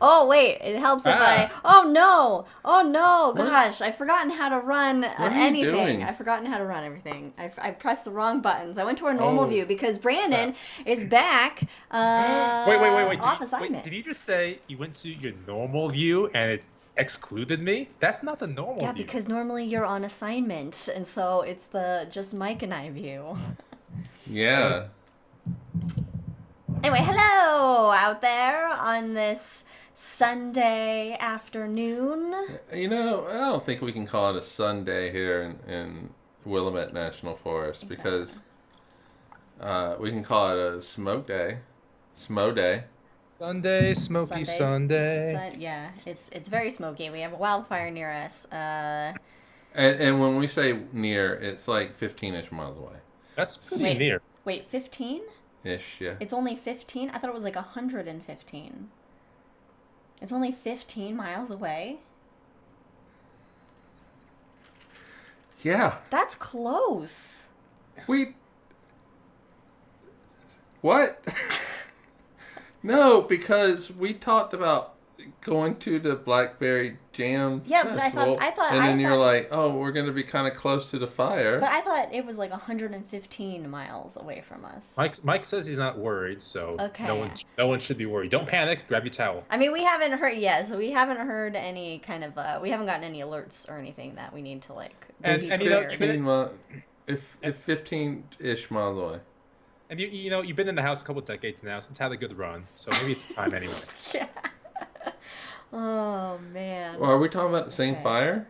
Oh wait, it helps if I. Oh no, gosh, I've forgotten how to run anything. Doing? I've forgotten how to run everything. I pressed the wrong buttons. I went to our normal view because Brandon is back. Wait. Off assignment. Did you just say you went to your normal view and it excluded me? That's not the normal Yeah, view. because normally you're on assignment, and so it's the just Mike and I view. Yeah. Anyway, hello out there on this Sunday afternoon. I don't think we can call it a Sunday here in Willamette National Forest because we can call it a smoke day. Smo day. Sunday, smoky Sunday. Yeah, it's very smoky. We have a wildfire near us. And when we say near, it's like 15-ish miles away. That's pretty near. Wait, 15? Ish, yeah. It's only 15? I thought it was like 115. It's only 15 miles away? Yeah. That's close. What? No, because we talked about going to the Blackberry Jam Festival. But I thought, and then you're like, oh, we're going to be kind of close to the fire. But I thought it was like 115 miles away from us. Mike says he's not worried, so okay. no one should be worried. Don't panic. Grab your towel. I mean, we haven't heard yet, so we haven't heard any kind of we haven't gotten any alerts or anything that we need to like. And 15-ish miles away. And you've been in the house a couple of decades now, so it's had a good run. So maybe it's time anyway. Yeah. Oh man. Well, are we talking about the same fire?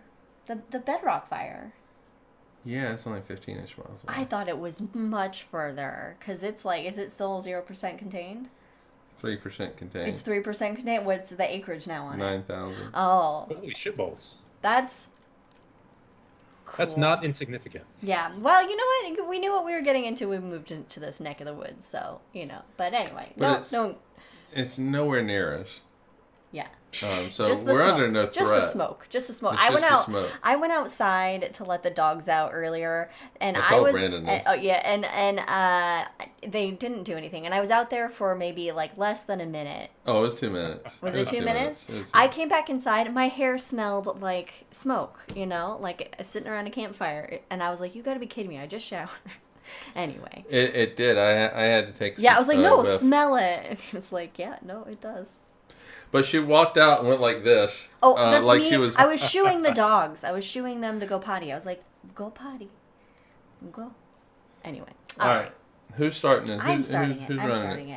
The bedrock fire. Yeah, it's only 15-ish miles away. I thought it was much further because it's like, is it still 0% contained? 3% contained. It's 3% contained. What's the acreage now on 9,000. it? Oh. Holy shitballs. That's. Cool. That's not insignificant. Yeah. Well, you know what? We knew what we were getting into when we moved into this neck of the woods. So, But anyway. It's nowhere near us. Yeah. So we're under no threat. Just the smoke. It's I went outside to let the dogs out earlier, and Brandon and they didn't do anything, and I was out there for maybe like less than a minute. Oh, it was 2 minutes. Was it 2 minutes? I came back inside, and my hair smelled like smoke. Like sitting around a campfire, and I was like, "You got to be kidding me! I just showered." Anyway. It did. I had to take. Yeah, I was like, "No, smell it." And it was like, "Yeah, no, it does." But she walked out and went like this. Oh, that's like me. She was. I was shooing the dogs. I was shooing them to go potty. I was like, "Go potty, go." Anyway, all right. Who's starting it? I'm starting it. I'm running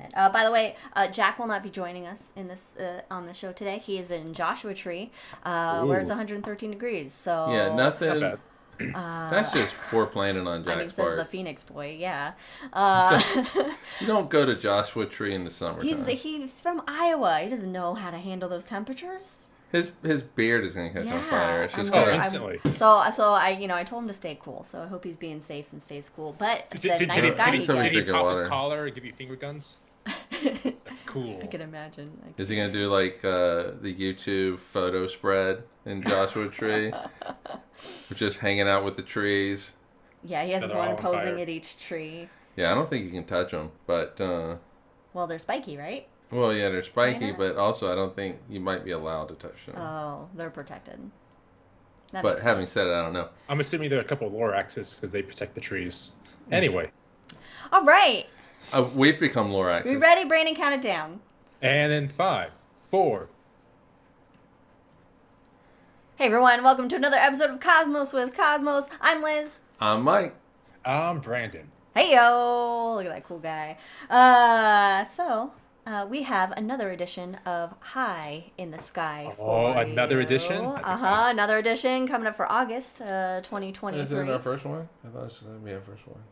it. By the way, Jack will not be joining us in this on the show today. He is in Joshua Tree, where it's 113 degrees. So yeah, nothing. Not that's just poor planning on Jack's part. Says the Phoenix boy, yeah. You don't go to Joshua Tree in the summertime. He's from Iowa. He doesn't know how to handle those temperatures. His beard is gonna catch on fire. It's just instantly. So I told him to stay cool. So I hope he's being safe and stays cool. But did he pop his collar or give you finger guns? That's cool. I can imagine. Is he gonna do like the YouTube photo spread in Joshua Tree? We're just hanging out with the trees. Yeah, he has one posing at each tree. Yeah, I don't think you can touch them, but. Well, they're spiky, right? Well, yeah, they're spiky, but also I don't think you might be allowed to touch them. Oh, they're protected. But having said it, I don't know. I'm assuming there are a couple of Loraxes because they protect the trees. Anyway. All right. We've become Loraxes. We ready? Brandon, count it down. And in 5, 4. Hey everyone, welcome to another episode of Cosmos with Cosmos. I'm Liz. I'm Mike. I'm Brandon. Hey yo! Look at that cool guy. We have another edition of High in the Sky for another edition? Another edition coming up for August 2023. Is it our first one? I thought this was going to be our first one.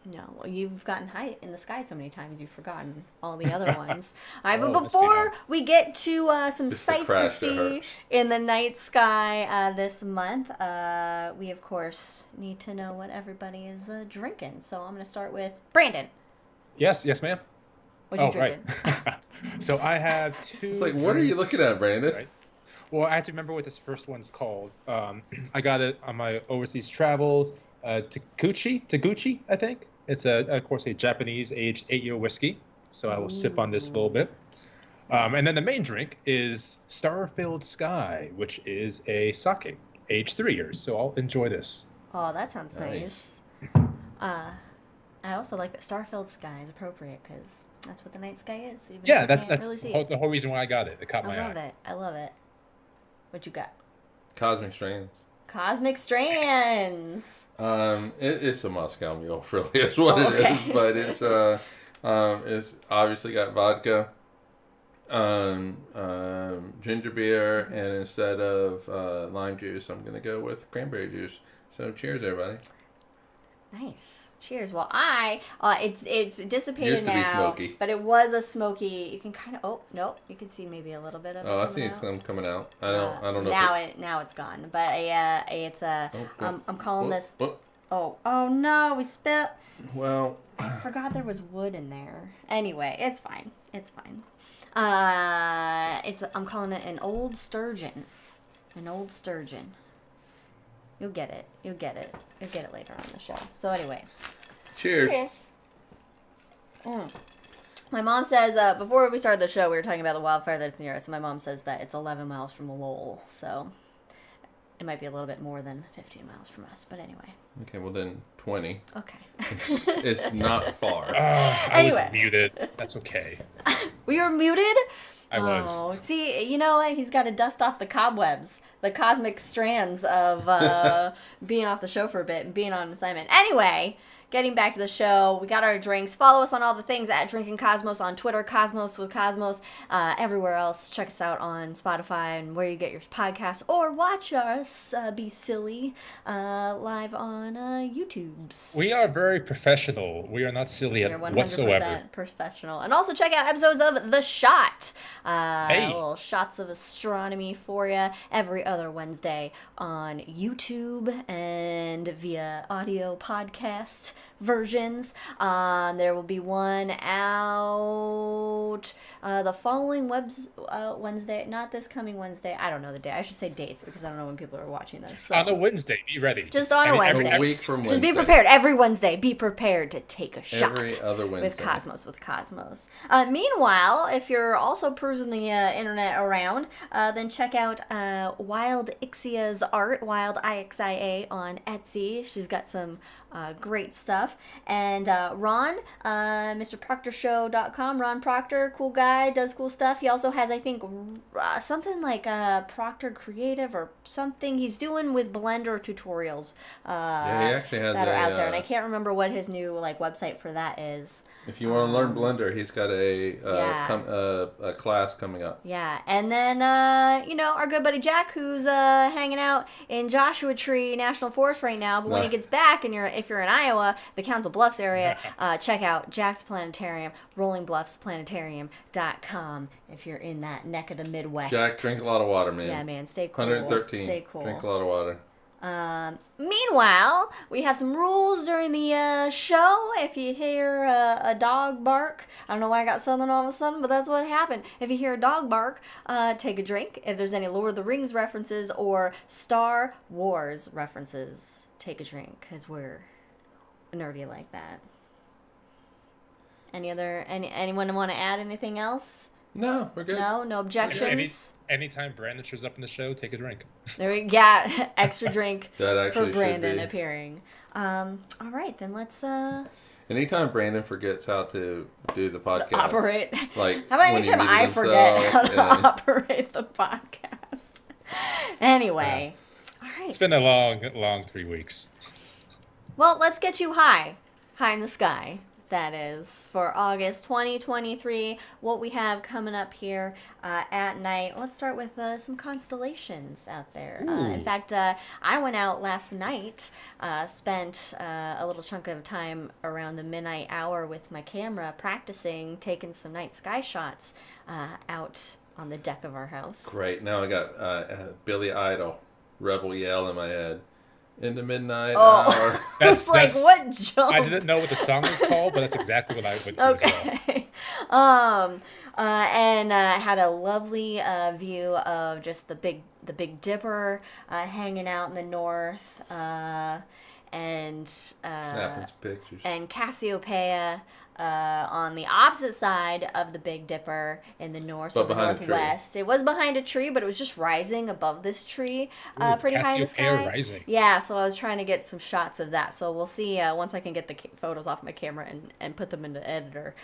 No, you've gotten high in the sky so many times you've forgotten all the other ones. All right, but before we get to some sights to see in the night sky this month, we of course need to know what everybody is drinking. So I'm going to start with Brandon. Yes, ma'am. What you drinking? Right. So I have 2. It's like, what are you looking at, Brandon? Right? Well, I have to remember what this first one's called. I got it on my overseas travels. Taguchi, I think. It's of course, a Japanese aged 8-year whiskey. so I will sip on this a little bit. And then the main drink is Star-Filled Sky, which is a sake, aged 3 years. So I'll enjoy this. Oh, that sounds nice. I also like that Star-Filled Sky is appropriate because that's what the night sky is. Even Yeah, if you that's can't really see it. the whole reason why I got it. It caught my eye. I love it. What you got? Cosmic Strands. Cosmic Strands. It's a Moscow Mule, really is what it is. But it's obviously got vodka, ginger beer, and instead of lime juice, I'm gonna go with cranberry juice. So cheers, everybody. Nice. Cheers. Well, it's dissipated Used to now, be smoky. but it was a smoky. You can kind of. Oh no, you can see maybe a little bit of. Oh, it I see some coming out. I don't know. Now it's gone. But it's a. I'm calling this. Oh no, we spit. Well, I forgot there was wood in there. Anyway, it's fine. I'm calling it an old sturgeon. An old sturgeon. You'll get it. You'll get it later on the show. So anyway. Cheers. My mom says, before we started the show, we were talking about the wildfire that's near us, and my mom says that it's 11 miles from Lowell, so it might be a little bit more than 15 miles from us, but anyway. Okay, well then 20. Okay. It's not far. I was muted. That's okay. We were muted? I was. Oh, see, you know what? He's got to dust off the cobwebs, the cosmic strands of being off the show for a bit and being on assignment. Anyway, getting back to the show, we got our drinks. Follow us on all the things at Drinking Cosmos on Twitter, Cosmos with Cosmos, everywhere else. Check us out on Spotify and where you get your podcasts, or watch us be silly live on YouTube. We are very professional. We are not silly whatsoever. Professional. And also check out episodes of The Shot. Little shots of astronomy for you every other Wednesday on YouTube and via audio podcast versions. There will be one out the following Wednesday, not this coming Wednesday. I don't know the day. I should say dates because I don't know when people are watching this. So. On a Wednesday, be ready. Just on a Wednesday. Every week from Wednesday. Just be prepared. Every Wednesday, be prepared to take a shot. Every other Wednesday. With Cosmos. Meanwhile, if you're also perusing the internet around, then check out Wildixia's art, Wild IXIA on Etsy. She's got some great stuff. And Ron, MrProctorShow.com. Ron Proctor, cool guy, does cool stuff. He also has, I think, something like Proctor Creative or something he's doing with Blender tutorials. He actually has that are out there, and I can't remember what his new website for that is. If you want to learn Blender, he's got a class coming up. Yeah, and then our good buddy Jack, who's hanging out in Joshua Tree National Forest right now. But when he gets back, and if you're in Iowa, the Council Bluffs area, check out Jack's Planetarium, RollingBluffsPlanetarium.com. If you're in that neck of the Midwest. Jack, drink a lot of water, man. Yeah, man, stay cool. 113. Stay cool. Drink a lot of water. Meanwhile, we have some rules during the show. If you hear a dog bark, I don't know why I got Southern all of a sudden, but that's what happened. If you hear a dog bark, take a drink. If there's any Lord of the Rings references or Star Wars references, take a drink, because we're nerdy like that. Anyone want to add anything else? No, we're good. No objections. Anytime Brandon shows up in the show, take a drink. There we go. Extra drink for Brandon appearing. All right, then let's. Anytime Brandon forgets how to do the podcast, operate. Like, how about anytime I forget how to operate the podcast? Anyway, all right. It's been a long 3 weeks. Well, let's get you high in the sky. That is for August 2023. What we have coming up here at night. Let's start with some constellations out there. In fact, I went out last night, spent a little chunk of time around the midnight hour with my camera practicing taking some night sky shots out on the deck of our house. Great. Now I got Billy Idol, Rebel Yell in my head. In the midnight hour. That's what jump? I didn't know what the song was called, but that's exactly what I went to as well. And had a lovely view of just the Big Dipper hanging out in the north, and snapping pictures, and Cassiopeia on the opposite side of the Big Dipper in the north, so the northwest. It was behind a tree, but it was just rising above this tree, pretty high in the sky. Rising. Yeah, so I was trying to get some shots of that. So we'll see once I can get the photos off my camera and put them into the editor.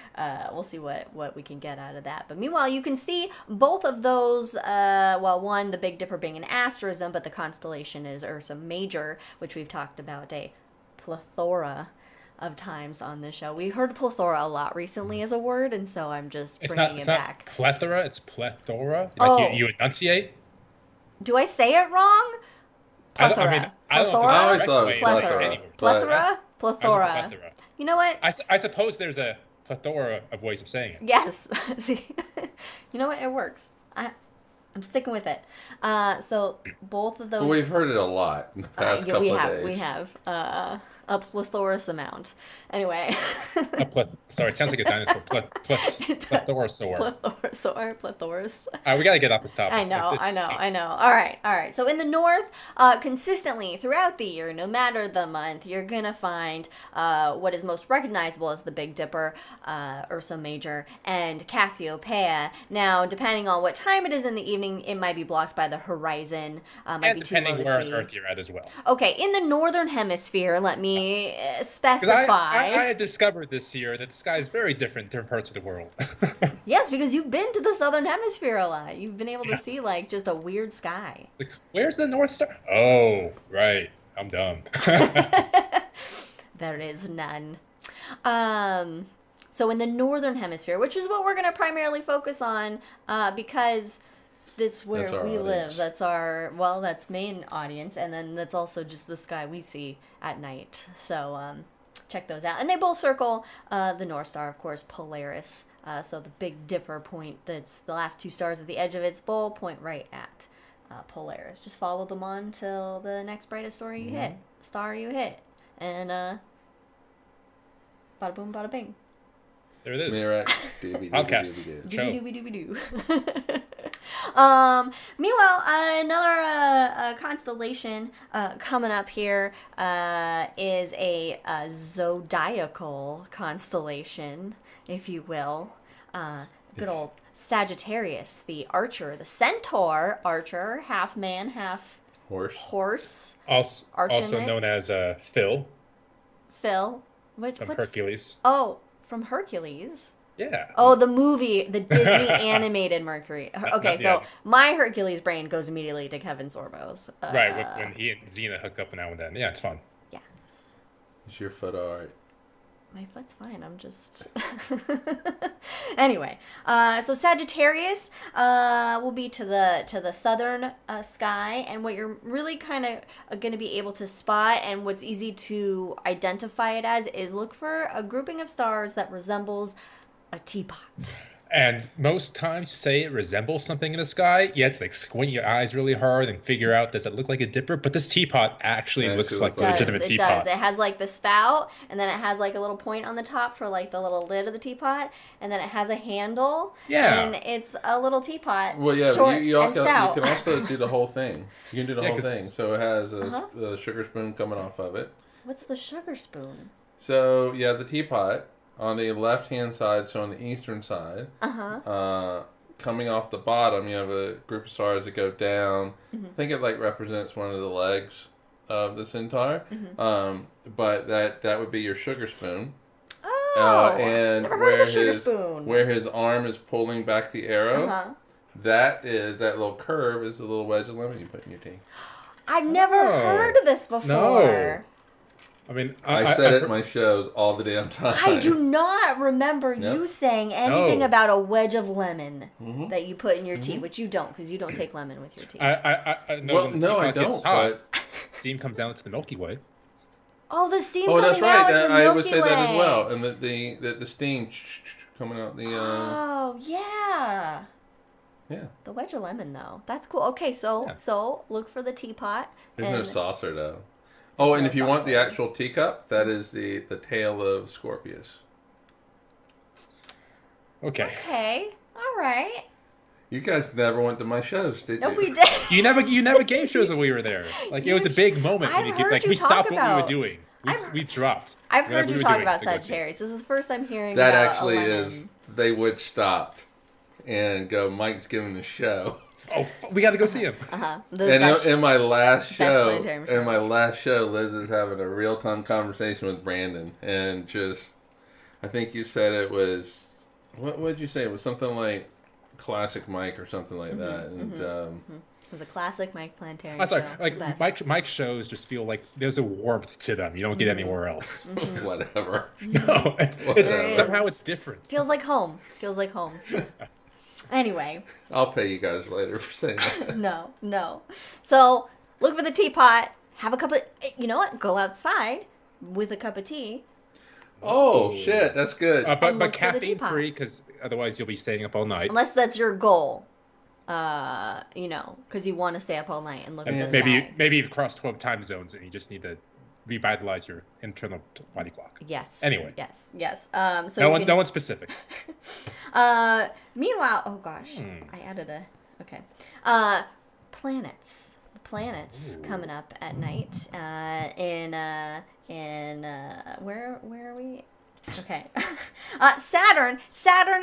We'll see what we can get out of that. But meanwhile, you can see both of those. One, the Big Dipper being an asterism, but the constellation is Ursa Major, which we've talked about a plethora of times on this show. We heard plethora a lot recently as a word, and so I'm just bringing it back. It's not plethora, it's plethora. Like you enunciate? Do I say it wrong? Plethora. I always thought it was plethora. Plethora. You know what? I suppose there's a plethora of ways of saying it. Yes. See, you know what? It works. I'm sticking with it. So both of those. Well, we've heard it a lot in the past couple of days. We have. A plethorous amount. Anyway. Sorry, it sounds like a dinosaur. Plethorasaur. Plethorous. We got to get off this topic. I know. All right. So in the north, consistently throughout the year, no matter the month, you're going to find what is most recognizable as the Big Dipper, Ursa Major, and Cassiopeia. Now, depending on what time it is in the evening, it might be blocked by the horizon. And depending where on Earth you're at as well. Okay, in the northern hemisphere, let me specify. I had discovered this year that the sky is very different in different parts of the world. Yes, because you've been to the southern hemisphere a lot. You've been able to see like just a weird sky. It's like, where's the North Star? Oh, right. I'm dumb. There is none. So in the northern hemisphere, which is what we're going to primarily focus on, because that's where we live. That's that's main audience, and then that's also just the sky we see at night. So check those out. And they both circle the North Star, of course, Polaris. So the Big Dipper point, that's the last two stars at the edge of its bowl, point right at Polaris. Just follow them on till the next brightest star you hit. And bada boom, bada bing. There it is. Podcast. Doobie-doobie-doobie-doo. Meanwhile, another constellation coming up here is a zodiacal constellation, if you will. Good old Sagittarius, the archer, the centaur archer, half man, half horse. Also known as Phil. Phil. From Hercules. Oh, from Hercules. Yeah. Oh, the movie, the Disney animated Mercury. Okay, so my Hercules brain goes immediately to Kevin Sorbo's. Right, when he and Xena hooked up now and then. Yeah, it's fun. Yeah. Is your foot all right? My foot's fine. I'm just... Anyway, so Sagittarius will be to the southern sky, and what you're really kind of going to be able to spot, and what's easy to identify it as, is look for a grouping of stars that resembles a teapot. And most times you say it resembles something in the sky, you have to like squint your eyes really hard and figure out, does it look like a dipper? But this teapot actually looks like a legitimate teapot. It does. It has like the spout, and then it has like a little point on the top for like the little lid of the teapot, and then it has a handle. Yeah. And it's a little teapot. Well, yeah, short you and stout. can also do the whole thing. You can do the whole thing. So it has a sugar spoon coming off of it. What's the sugar spoon? So you have the teapot on the left-hand side, so on the eastern side. Coming off the bottom, you have a group of stars that go down. I think it like represents one of the legs of the centaur. But that would be your sugar spoon. Oh, and never heard of the sugar spoon. Where his arm is pulling back the arrow, that little curve is the little wedge of lemon you put in your tea. I've never heard of this before. No. I mean, I said it in my shows all the damn time. I do not remember you saying anything about a wedge of lemon that you put in your tea, which you don't, because you don't take lemon with your tea. I don't. But steam comes out to the Milky Way. Oh, the steam coming out is the Milky Way. I would say that as well, and the steam coming out the. Oh yeah. Yeah. The wedge of lemon, though. That's cool. Okay, so look for the teapot. There's no saucer though. Oh, and if you want the actual teacup, that is the tail of Scorpius. Okay. Okay. All right. You guys never went to my shows, did you? No, we did. You never gave shows when we were there. Like it was a big moment when you get like we stopped what we were doing. We dropped. I've Whatever heard you we were talk doing about to go see it. Sagittarius. This is the first I'm hearing That about actually a lemon. is. They would stop and go, Mike's giving a show. Oh, we got to go see him. And in my last show, Planetarium Liz is having a real-time conversation with Brandon, and just, I think you said it was, what did you say? It was something like classic Mike or something like that, and It was a classic Mike Planetarium. I'm sorry, show. like Mike's shows just feel like there's a warmth to them you don't get anywhere else. whatever. No, it's somehow it's different. Feels like home. Anyway. I'll pay you guys later for saying that. No. So, look for the teapot. Have a cup of... You know what? Go outside with a cup of tea. Oh, shit. That's good. But caffeine free, because otherwise you'll be staying up all night. Unless that's your goal. Because you want to stay up all night and look at the sky. Maybe you've crossed 12 time zones and you just need to revitalize your internal body clock. Yes. Anyway. Yes. So no one specific. Meanwhile, oh gosh, I added okay. Planets. The planets coming up at night. Where are we? Okay. Saturn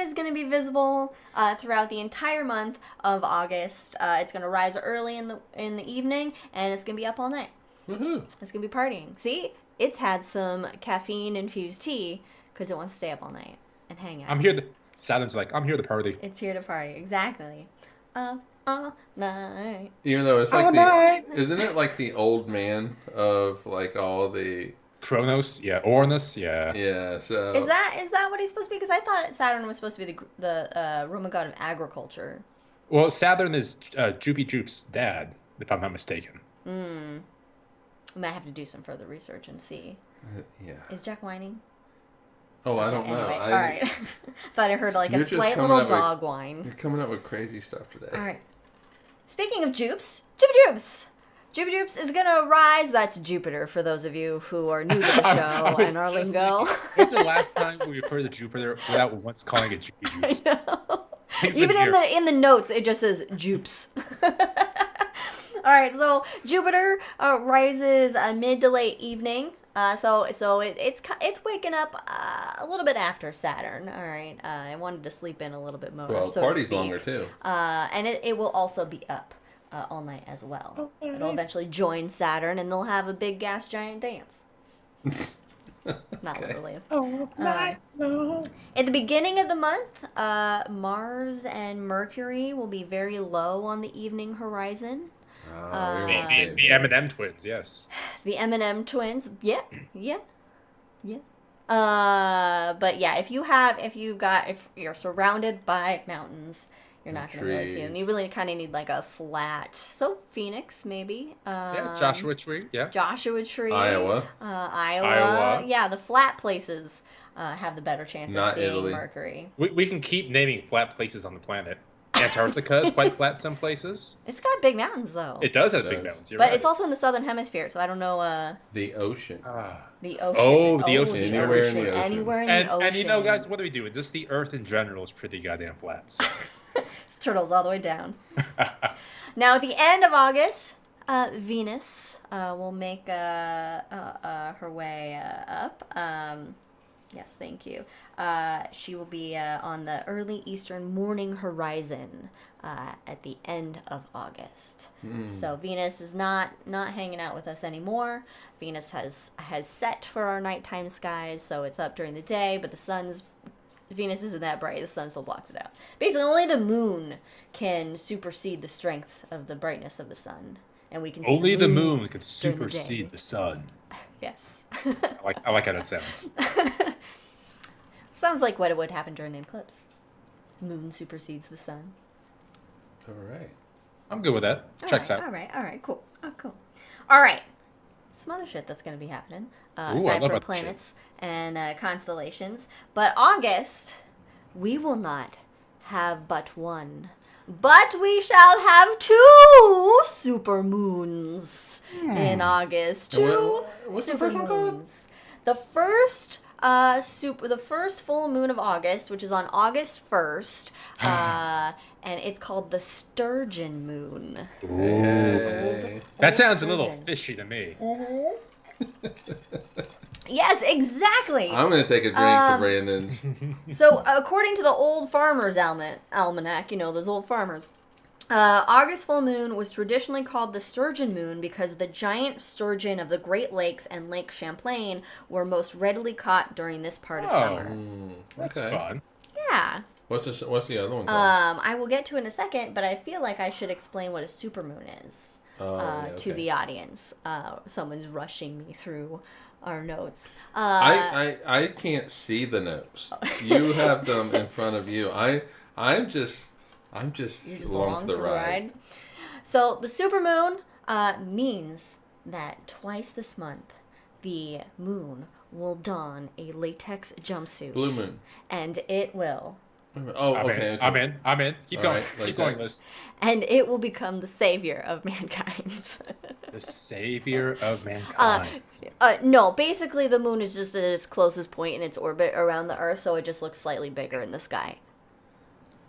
is going to be visible throughout the entire month of August. It's going to rise early in the evening, and it's going to be up all night. Woohoo! It's going to be partying. See? It's had some caffeine-infused tea because it wants to stay up all night and hang out. Saturn's like, I'm here to party. It's here to party. Exactly. All night. Even though it's like isn't it like the old man of like all the... Kronos, yeah. Uranus, yeah. Yeah, so... Is that what he's supposed to be? Because I thought Saturn was supposed to be the Roman god of agriculture. Well, Saturn is Droopy Droop's dad, if I'm not mistaken. I might have to do some further research and see. Yeah. Is Jack whining? Oh, I don't know. Anyway, all right. Thought I heard like a slight little dog whine. You're coming up with crazy stuff today. All right. Speaking of Jupes, Jupiter is gonna rise. That's Jupiter for those of you who are new to the show and our lingo. When's the last time we referred to Jupiter without once calling it Jupes? I know. Even in the notes, it just says Jupes. All right, so Jupiter rises mid to late evening. So it's waking up a little bit after Saturn. All right, I wanted to sleep in a little bit more. Well, so party's longer too. And it will also be up all night as well. Oh, it'll eventually join Saturn, and they'll have a big gas giant dance. Not literally. Oh my no. At the beginning of the month, Mars and Mercury will be very low on the evening horizon. The M&M twins, yes. The M&M twins, yeah. But yeah, if you're surrounded by mountains, you're not going to really see them. You really kind of need like a flat. So Phoenix, maybe. Joshua Tree, yeah. Joshua Tree. Iowa. Iowa. Yeah, the flat places have the better chance of seeing Italy. Mercury. We can keep naming flat places on the planet. Antarctica is quite flat some places. It's got big mountains, though. It does have big mountains, but it's also in the southern hemisphere, so I don't know... The ocean. The ocean. Oh, the ocean. Anywhere in the ocean. Anywhere in the ocean. And you know, guys, what are we doing? Just the Earth in general is pretty goddamn flat. So. It's turtles all the way down. Now, at the end of August, Venus will make her way up. Yes, thank you. She will be on the early eastern morning horizon at the end of August. So Venus is not hanging out with us anymore. Venus has set for our nighttime skies, so it's up during the day, but Venus isn't that bright. The sun still blocks it out. Basically, only the moon can supersede the strength of the brightness of the sun, and we can see only the moon can supersede the sun. Yes. I like how that sounds. Sounds like what would happen during an eclipse. Moon supersedes the sun. All right. I'm good with that. Checks out. All right, cool. Oh, cool. All right. Some other shit that's going to be happening. Aside from planets and constellations. But August, we will not have but one. But we shall have 2 supermoons in August. 2 supermoons. The first the first full moon of August, which is on August 1st, and it's called the Sturgeon moon. That sounds a little fishy to me. Yes, exactly. I'm going to take a drink to Brandon's. So, according to the Old Farmer's Almanac, you know, those old farmers, August full moon was traditionally called the sturgeon moon because the giant sturgeon of the Great Lakes and Lake Champlain were most readily caught during this part of summer. That's fun. Yeah. What's the other one called? I will get to it in a second, but I feel like I should explain what a supermoon is to the audience. Someone's rushing me through our notes. I can't see the notes. You have them in front of you. I'm just along for the ride. So the supermoon means that twice this month the moon will don a latex jumpsuit. Blue moon. And it will. Oh, okay. I'm in. Keep going. Keep going, Liz. And it will become the savior of mankind. The savior of mankind. No, basically the moon is just at its closest point in its orbit around the Earth, so it just looks slightly bigger in the sky.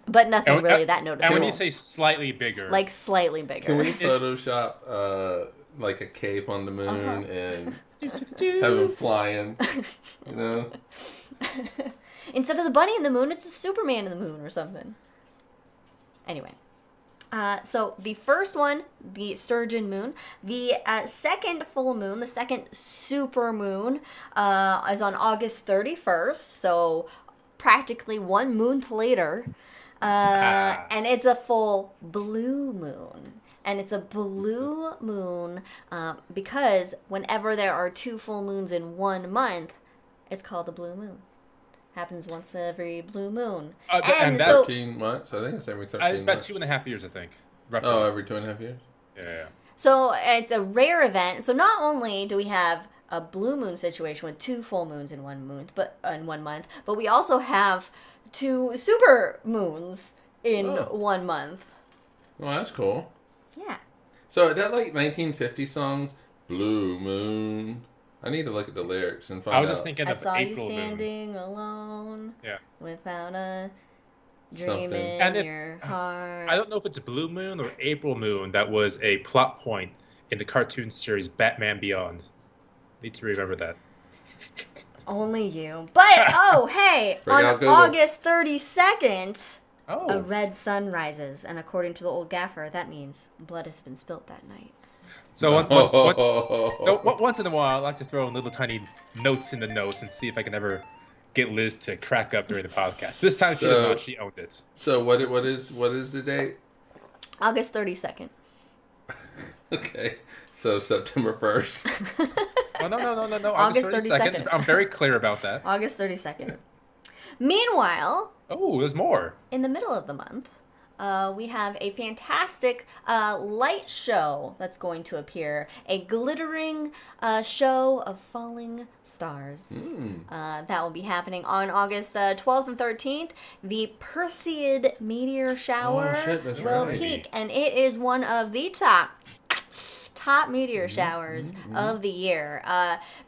But nothing really that noticeable. And when you say slightly bigger... Like slightly bigger. Can we Photoshop like a cape on the moon and have him flying, you know? Instead of the bunny in the moon, it's a Superman in the moon or something. Anyway. So the first one, the sturgeon moon. The second full moon, the second super moon, is on August 31st. So practically 1 month later. And it's a full blue moon. And it's a blue moon because whenever there are 2 full moons in 1 month, it's called a blue moon. Happens once every blue moon. And that's 13 months? I think it's every 13 it's about months. 2.5 years, I think. Roughly. Oh, every 2.5 years? Yeah. So it's a rare event. So not only do we have a blue moon situation with 2 full moons in 1 month, but we also have 2 super moons in 1 month. Well, that's cool. Yeah. So is that like 1950 songs? Blue Moon. I need to look at the lyrics and find out. I was just thinking I of saw April you Moon. standing alone. Yeah. Without a dream Something. in your heart. I don't know if it's Blue Moon or April Moon that was a plot point in the cartoon series Batman Beyond. Need to remember that. Only you. But, hey, on August 32nd, a red sun rises. And according to the old gaffer, that means blood has been spilt that night. So once in a while, I like to throw in little tiny notes in the notes and see if I can ever get Liz to crack up during the podcast. This time she owned it. So what is the date? August 32nd. Okay, so September 1st. Oh, no. August 32nd. I'm very clear about that. August 32nd. Meanwhile... Oh, there's more. In the middle of the month, we have a fantastic light show that's going to appear. A glittering show of falling stars. That will be happening on August 12th and 13th. The Perseid meteor shower will peak. And it is one of the top meteor showers of the year.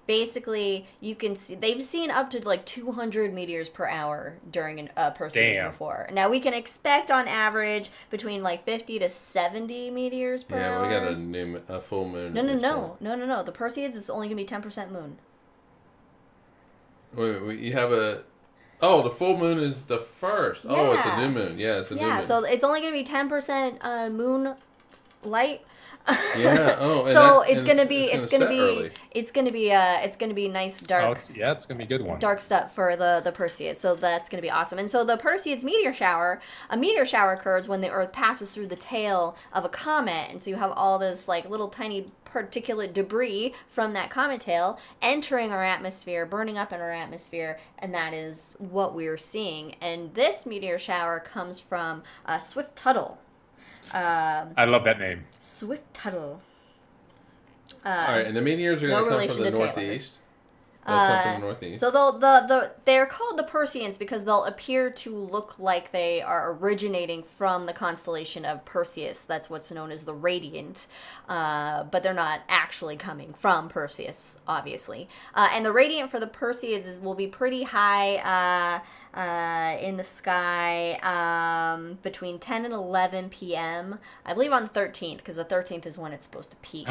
Basically, you can see they've seen up to like 200 meteors per hour during Perseids before. Now we can expect on average between like 50 to 70 meteors per hour. Yeah, we got a full moon. No. The Perseids is only gonna be 10% moon. Wait, you have a. Oh, the full moon is the first. Yeah. Oh, it's a new moon. Yeah, it's a new moon. Yeah, so it's only gonna be 10% moon light. Yeah. Oh, so it's gonna be nice dark. It's gonna be a good one. Dark stuff for the Perseids. So that's gonna be awesome. And so the Perseids meteor shower, a meteor shower occurs when the Earth passes through the tail of a comet, and so you have all this like little tiny particulate debris from that comet tail entering our atmosphere, burning up in our atmosphere, and that is what we're seeing. And this meteor shower comes from Swift-Tuttle. I love that name. Swift-Tuttle. All right, and the meteors are going to come from the northeast. They'll come from the northeast. So they're called the Perseids because they'll appear to look like they are originating from the constellation of Perseus. That's what's known as the radiant. But they're not actually coming from Perseus, obviously. And the radiant for the Perseids will be pretty high in the sky between 10 and 11 p.m. I believe on the 13th, because the 13th is when it's supposed to peak.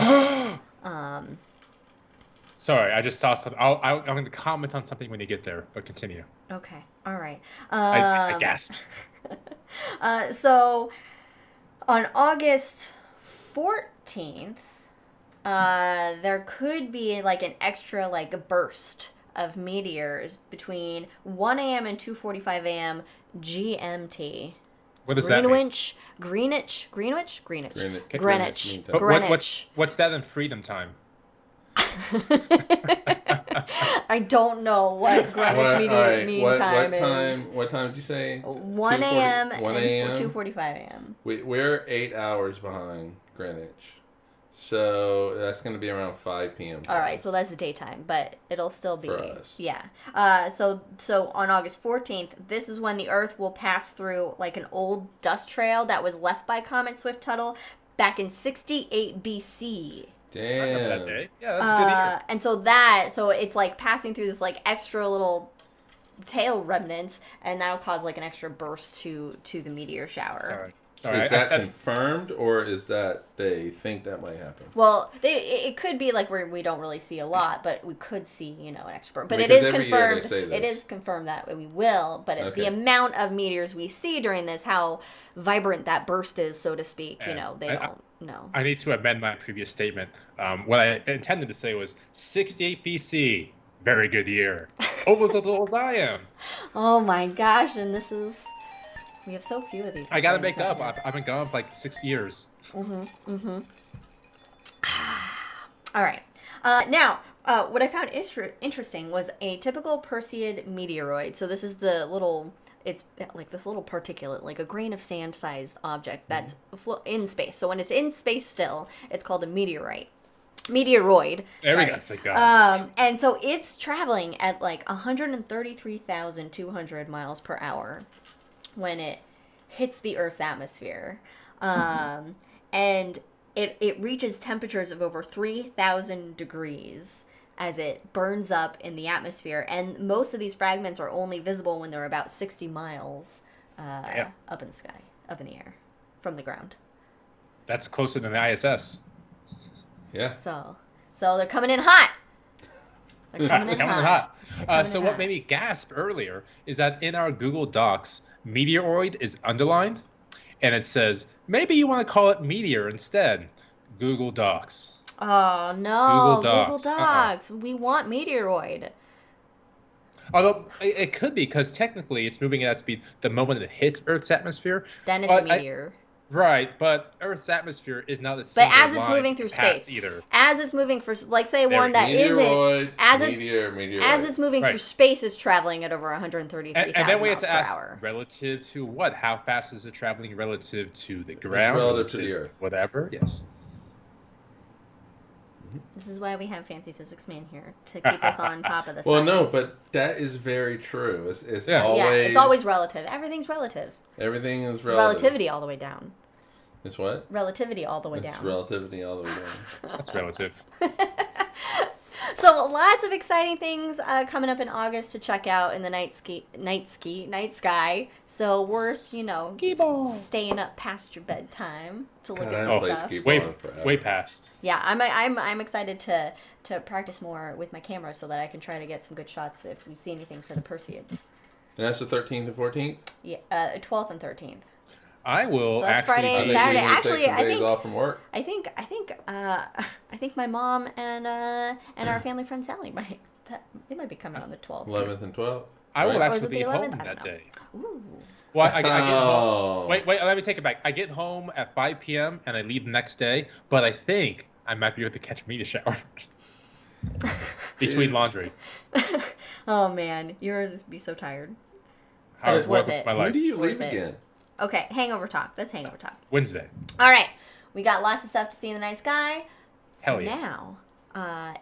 Sorry, I just saw something. I'm going to comment on something when you get there, but continue. Okay. All right. I gasped. So on August 14th, there could be like an extra like burst of meteors between 1 a.m. and 2:45 a.m. GMT. What does that mean? Greenwich. What's that in freedom time? I don't know what Greenwich Mean Time is. What time did you say? 1 a.m. 1 a.m. and 2:45 a.m. We're 8 hours behind Greenwich. So that's going to be around 5 p.m. All right, so that's the daytime, but it'll still be for us. Yeah. So on August 14th, this is when the Earth will pass through like an old dust trail that was left by Comet Swift-Tuttle back in 68 BC. Damn. I remember that day. Yeah, that's a good year. And so it's like passing through this like extra little tail remnants, and that'll cause like an extra burst to the meteor shower. Sorry. Is that confirmed, or is that they think that might happen? Well, it could be like where we don't really see a lot, but we could see, an extra. But Because it is every year confirmed. they say this. It is confirmed that we will. But the amount of meteors we see during this, how vibrant that burst is, so to speak, they don't know. I need to amend my previous statement. What I intended to say was 68 BC. Very good year. Almost as old as I am. Oh my gosh! And this is. We have so few of these. I gotta make up. I've been gone for like 6 years. All right. Now, what I found interesting was a typical Perseid meteoroid. So this is it's like this little particulate, like a grain of sand sized object that's in space. So when it's in space still, it's called a meteoroid. There we go. And so it's traveling at like 133,200 miles per hour when it hits the Earth's atmosphere. And it reaches temperatures of over 3,000 degrees as it burns up in the atmosphere. And most of these fragments are only visible when they're about 60 miles up in the sky, up in the air, from the ground. That's closer than the ISS. Yeah. So they're coming in hot. They're coming in hot. What made me gasp earlier is that in our Google Docs, meteoroid is underlined, and it says, maybe you want to call it meteor instead. Google Docs. Oh, no. Google Docs. We want meteoroid. Although, it could be, because technically it's moving at that speed the moment it hits Earth's atmosphere. Then it's a meteor. Right, but Earth's atmosphere is not the same. But as it's moving through space, either. As it's moving for, like, say one that isn't, as it's moving through space, it's traveling at over 133,000 miles per hour. And then we have to ask, relative to what? How fast is it traveling relative to the ground? Relative to the Earth. Whatever. Yes. This is why we have Fancy Physics Man here, to keep us on top of the science. Well, no, but that is very true. It's always... Yeah, it's always relative. Everything's relative. Everything is relative. Relativity all the way down. It's what? Relativity all the way down. It's relativity all the way down. That's relative. So lots of exciting things coming up in August to check out in the night sky. So worth, staying up past your bedtime to look at some stuff. Way past. Yeah, I'm excited to practice more with my camera so that I can try to get some good shots if we see anything for the Perseids. And that's the 13th and 14th? Yeah, 12th and 13th. I will. So that's actually Friday and Saturday. Actually, I think off from work. I think my mom and our family friend Sally they might be coming on the 12th. 11th and 12th. I will actually be home that day. Ooh. Well, I get home. Wait, let me take it back. I get home at 5 p.m. and I leave the next day, but I think I might be able to catch a meteor shower between laundry. Oh man, yours would be so tired. But it's worth it. When do you leave again? Okay, hangover talk. That's hangover talk. Wednesday. All right, we got lots of stuff to see in the night sky. Hell yeah. Now,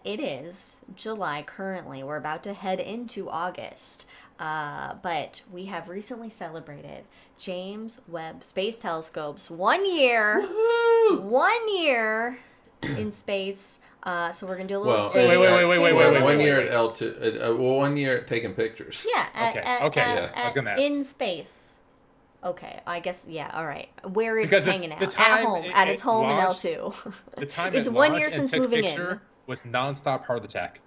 it is July currently. We're about to head into August. But we have recently celebrated James Webb Space Telescope's 1 year. Woohoo! 1 year in space. So we're gonna do a little. Wait. 1 year at L2. 1 year at taking pictures. Yeah. I was gonna ask. In space. Okay, I guess, yeah, all right. Where it's hanging out. The time at home. At its home launched, in L2. The time it's it 1 year launched since and took moving picture in. Was nonstop heart attack.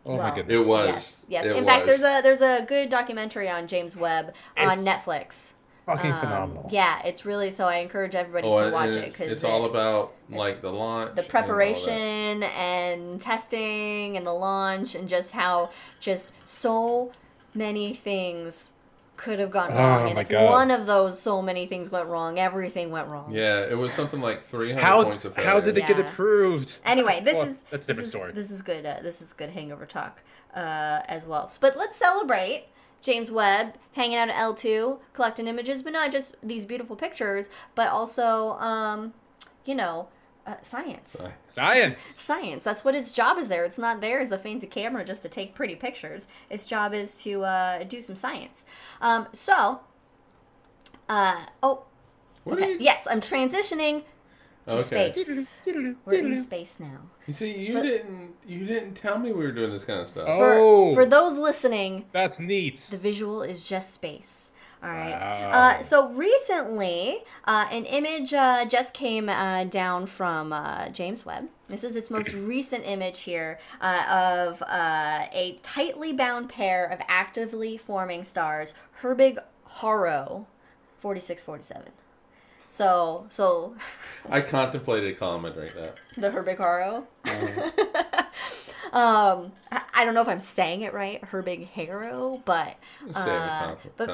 Oh my Well, goodness. It was. Yes. It In fact, was. there's a good documentary on James Webb on It's Netflix. Fucking phenomenal. Yeah, it's really, so I encourage everybody Oh, to watch and it because it's all about like the launch, the and all that. preparation and testing and the launch and just how just so many things could have gone wrong. And my if God. one of those so many things went wrong, everything went wrong. Yeah, it was something like 300 How points of failure. how did it get Yeah. approved? Anyway, Well, that's a different story. This is good. This is good hangover talk as well. But let's celebrate James Webb hanging out at L2, collecting images, but not just these beautiful pictures, but also, science. Science. Science. That's what its job is there. It's not there as a fancy camera just to take pretty pictures. Its job is to do some science. What are you- Yes, I'm transitioning to Okay. space. We're in space now. You see, you didn't tell me we were doing this kind of stuff. Oh. For those listening, That's neat. the visual is just space. All right. Wow. So recently, an image just came down from James Webb. This is its most recent image here of a tightly bound pair of actively forming stars, Herbig-Haro 4647. So I contemplated calling it right now. the Herbig-Haro. I don't know if I'm saying it right, Herbig-Haro, but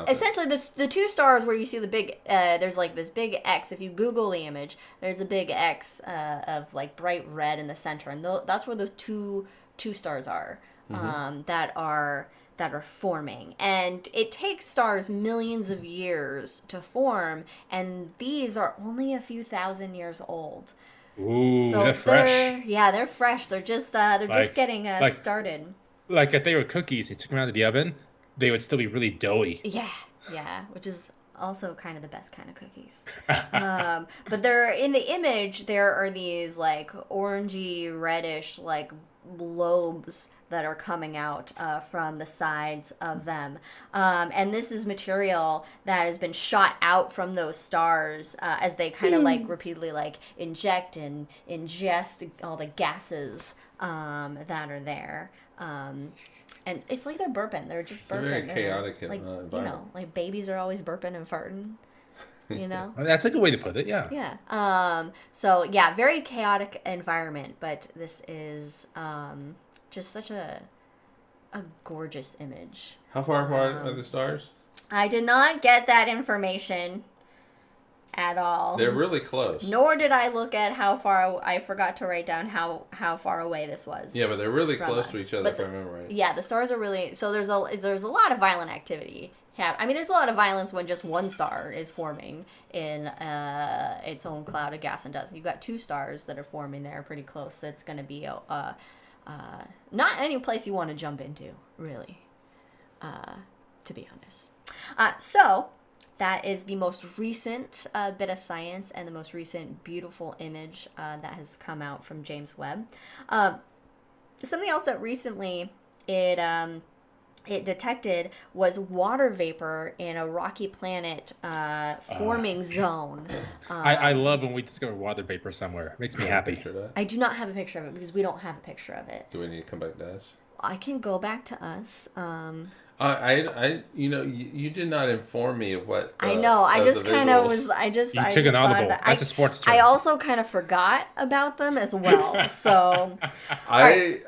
essentially the two stars where you see the big there's like this big X. If you Google the image, there's a big X of like bright red in the center, and that's where those two stars are that are forming. And it takes stars millions of years to form, and these are only a few thousand years old. Ooh, So they're fresh. Yeah, they're fresh. They're just just getting started. Like if they were cookies, you took them out of the oven, they would still be really doughy. Yeah, which is also kind of the best kind of cookies. But they're in the image. There are these like orangey, reddish like lobes that are coming out from the sides of them. And this is material that has been shot out from those stars as they kind of like repeatedly like inject and ingest all the gases that are there. And it's like they're burping. They're just burping. It's a very chaotic like, environment. like babies are always burping and farting. You know? That's a good way to put it, yeah. Yeah. So yeah, very chaotic environment, but this is just such a gorgeous image. How far apart are the stars? I did not get that information at all. They're really close. Nor did I look at how far. I forgot to write down how far away this was. Yeah, but they're really close to us. each other, But if I remember right. Yeah, the stars are really. So there's a lot of violent activity. I mean, there's a lot of violence when just one star is forming in its own cloud of gas and dust. You've got two stars that are forming there pretty close. That's going to be not any place you want to jump into, really, to be honest. So that is the most recent bit of science and the most recent beautiful image that has come out from James Webb. Something else that recently it detected was water vapor in a rocky planet forming zone. I love when we discover water vapor somewhere. It makes me happy. Picture that. I do not have a picture of it because we don't have a picture of it. Do we need to come back to us? I can go back to us. You did not inform me of what. I know. I just kind of was. You I took just an thought audible. that That's a sports term. I also kind of forgot about them as well. So I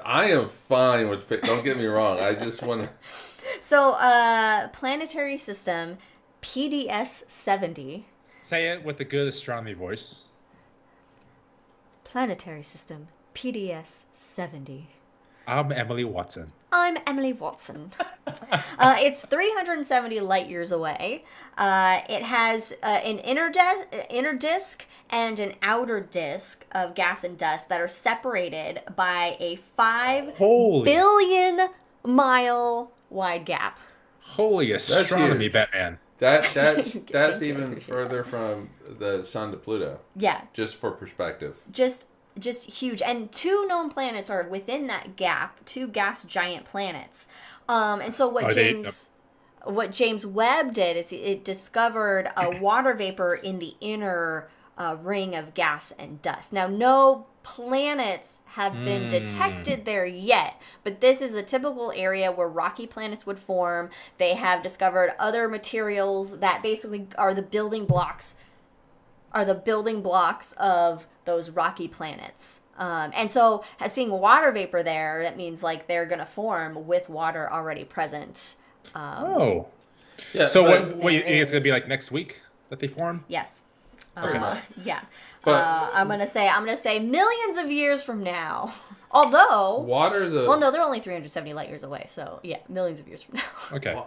am fine with. Don't get me wrong. I just want to. So planetary system PDS 70. Say it with a good astronomy voice. Planetary system PDS 70. I'm Emily Watson. I'm Emily Watson. It's 370 light years away. It has an inner disk and an outer disk of gas and dust that are separated by a 5 billion mile wide gap. Holy astronomy, huge. Batman. That's even further from the sun to Pluto. Yeah. Just for perspective. Just huge. And 2 known planets are within that gap, 2 gas giant planets. And so what James Webb did is it discovered a water vapor in the inner ring of gas and dust. Now, no planets have been detected there yet, but this is a typical area where rocky planets would form. They have discovered other materials that basically are the building blocks of those rocky planets. And so seeing water vapor there, that means like they're going to form with water already present. Yeah. So what you think it's going to be like next week that they form? Yes. Okay. Yeah. But I'm gonna say millions of years from now. Although they're only 370 light years away. So yeah, millions of years from now. Okay.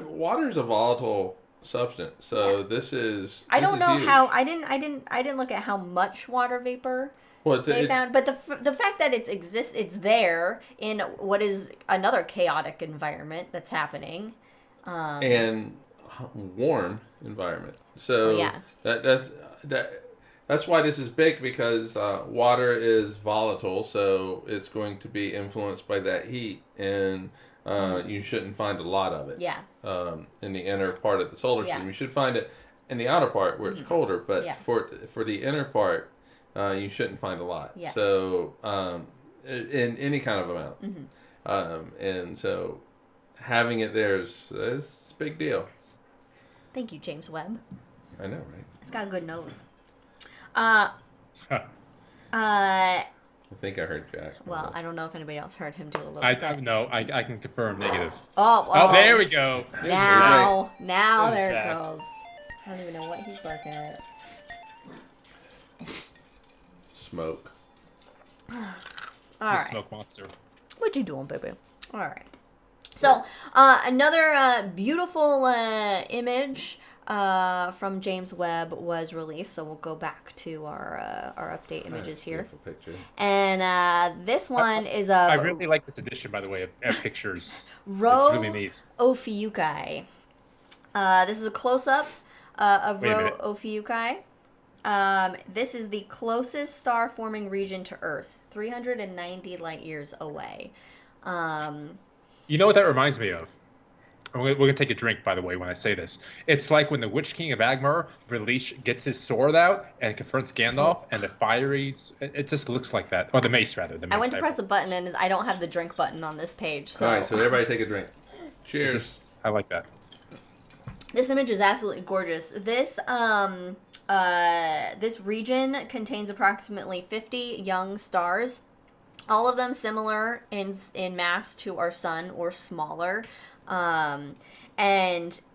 Water is a volatile substance, so this is. I don't know huge. how. I didn't look at how much water vapor they found, but the fact that it's there in what is another chaotic environment that's happening. And warm environment. So that's why this is big, because water is volatile, so it's going to be influenced by that heat, and you shouldn't find a lot of it. Yeah. In the inner part of the solar system, you should find it in the outer part where it's colder, but for the inner part, you shouldn't find a lot. Yeah. So in any kind of amount, and so having it there is a big deal. Thank you, James Webb. I know, right? It's got a good nose. I think I heard Jack. Well, I don't know if anybody else heard him do a little bit. No, I can confirm negative. Oh, there we go. Now there it goes. I don't even know what he's barking at. Smoke. All right. Smoke monster. What you doing, baby? All right. So, another beautiful image from James Webb was released. So we'll go back to our update images here. Beautiful picture. And this one is I really like this edition, by the way, of pictures. Rho It's really neat. Ophiuchi. This is a close-up of Rho Ophiuchi. This is the closest star-forming region to Earth, 390 light years away. You know what that reminds me of? We're going to take a drink, by the way, when I say this. It's like when the Witch King of Agmar, Release, gets his sword out and confronts Gandalf, and the fieries... It just looks like that. Or the mace, rather. I went to press the button, and I don't have the drink button on this page. So. All right, so everybody take a drink. Cheers. I like that. This image is absolutely gorgeous. This this region contains approximately 50 young stars, all of them similar in mass to our sun or smaller. And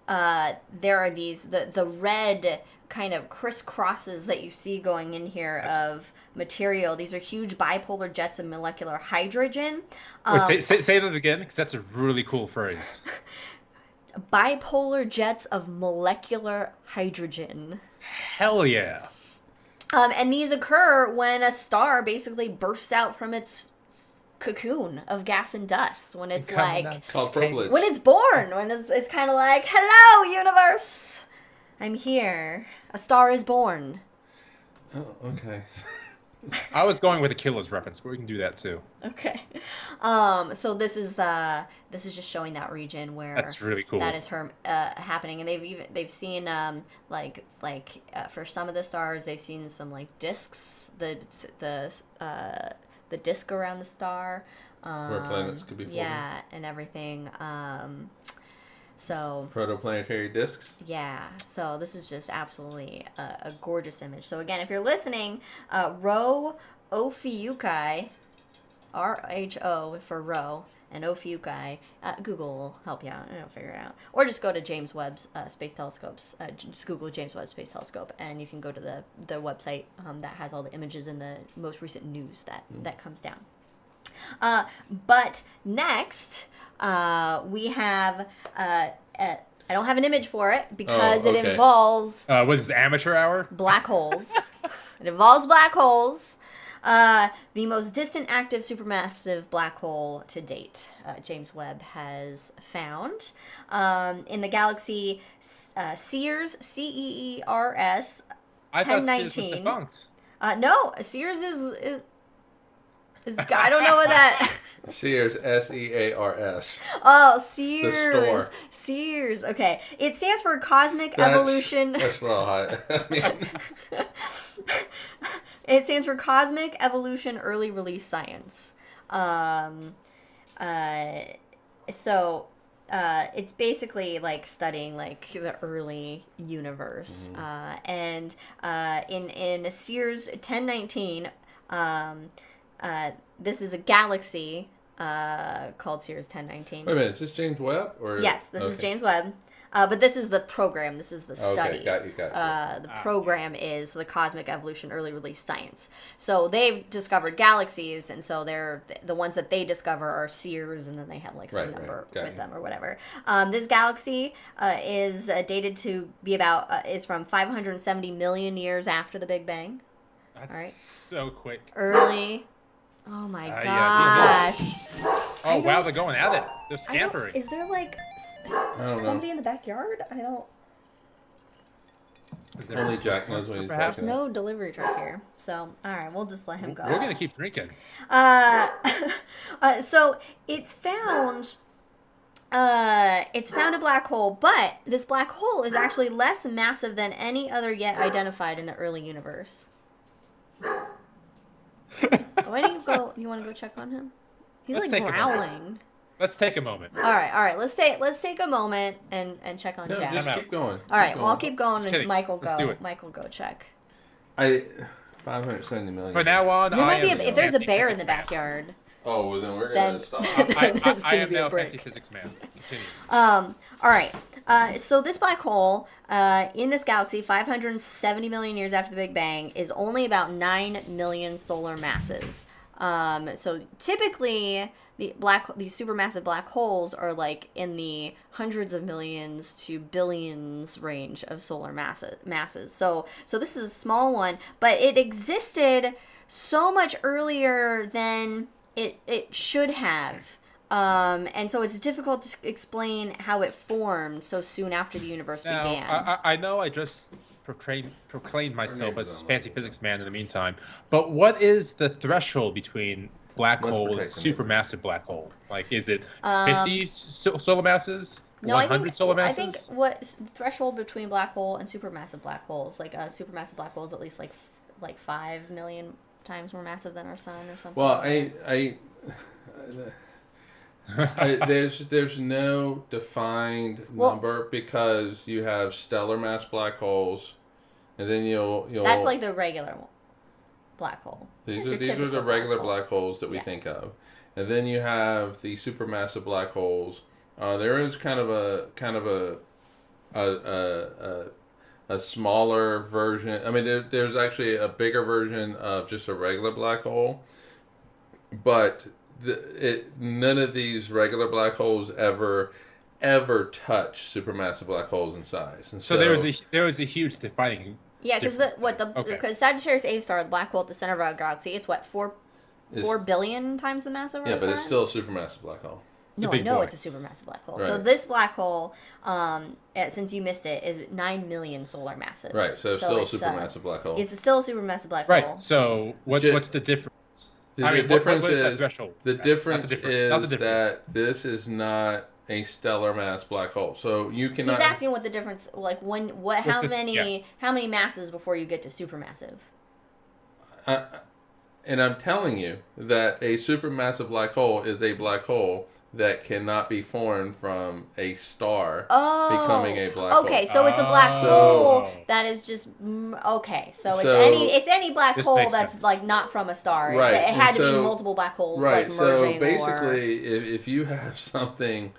there are these the red kind of crisscrosses that you see going in here of material. These are huge bipolar jets of molecular hydrogen. Wait, say that again, because that's a really cool phrase. Bipolar jets of molecular hydrogen. Hell yeah. And these occur when a star basically bursts out from its cocoon of gas and dust. When it's like... Called privilege. When it's born. When it's kind of like, hello, universe! I'm here. A star is born. Oh, okay. I was going with a Killer's reference, but we can do that too. Okay. So this is just showing that region where that's really cool. That is happening, and they've seen for some of the stars they've seen some like discs, the disc around the star, where planets could be forming. Yeah, and everything. So protoplanetary discs. Yeah, so this is just absolutely a gorgeous image. So again, if you're listening, Rho Ophiuchi, R-H-O for Rho, and Ophiuchi, Google will help you out and it'll figure it out. Or just go to James Webb's Space Telescopes. Just Google James Webb Space Telescope, and you can go to the website that has all the images and the most recent news that comes down. But next... we have I don't have an image for it because it involves was this amateur hour? Black holes. It involves black holes. The most distant active supermassive black hole to date, James Webb has found in the galaxy Ceres, CEERS, 1019. I thought Ceres was defunct. No, Ceres is I don't know what that. Sears, Sears. Oh, Sears. The store. Sears. Okay. It stands for Cosmic Evolution. That's a little high. I mean, it stands for Cosmic Evolution Early Release Science. It's basically like studying like the early universe. And in Sears 1019, this is a galaxy called Sears 1019. Wait a minute, is this James Webb? Or Yes, this is James Webb. But this is the program. This is the study. Okay, got you. The program is the Cosmic Evolution Early Release Science. So they've discovered galaxies, and so they're the ones that they discover are Sears, and then they have like some number with them or whatever. This galaxy is dated to be is from 570 million years after the Big Bang. That's so quick. Early. Oh my gosh. Oh wow, they're going at it. They're scampering. Is there like somebody in the backyard? I don't. Only Jack knows what he's talking No delivery truck here. So, all right, we'll just let him go. We're going to keep drinking. So it's found a black hole, but this black hole is actually less massive than any other yet identified in the early universe. Why don't you go? You want to go check on him? He's like growling. Let's take a moment. All right. Let's take a moment and check on Jack. Just keep going. All right. Well, I'll keep going Just and kidding. Michael Let's do go. it. Michael go check. 570 million. From now on, There might be if there's a bear in the backyard. Oh, well, then we're going to stop. I am now a fancy physics man. Continue. All right. So this black hole in this galaxy, 570 million years after the Big Bang, is only about 9 million solar masses. So typically, these supermassive black holes are like in the hundreds of millions to billions range of solar masses. So this is a small one, but it existed so much earlier than it should have. And so it's difficult to explain how it formed so soon after the universe began. I know I just proclaimed myself as fancy physics man in the meantime, but what is the threshold between black hole and supermassive black hole? Like, is it 50 solar masses? No, 100 solar masses? I think what the threshold between black hole and supermassive black holes, like a supermassive black hole is at least like 5 million times more massive than our sun or something. Well, there's no defined number because you have stellar mass black holes, and then you'll that's like the regular black hole. These are the regular black holes that we think of, and then you have the supermassive black holes. There is kind of a smaller version. I mean, there's actually a bigger version of just a regular black hole, but none of these regular black holes ever touch supermassive black holes in size. And so there was a huge defining. Yeah, because Sagittarius A star, the black hole at the center of our galaxy, it's what 4 billion times the mass of our sun. Yeah, but it's still a supermassive black hole. No, I know it's a supermassive black hole. Right. So this black hole, since you missed it, is 9 million solar masses. Right, so it's still a supermassive black hole. It's still a supermassive black hole. Right, so what's the difference? The difference is that this is not a stellar mass black hole. So you cannot. He's asking what the difference, like how many masses before you get to supermassive. And I'm telling you that a supermassive black hole is a black hole that cannot be formed from a star becoming a black hole. Okay, so it's a black hole that is just okay. So it's any black hole that's like not from a star. Right. It had to be multiple black holes like merging. So basically, if you have something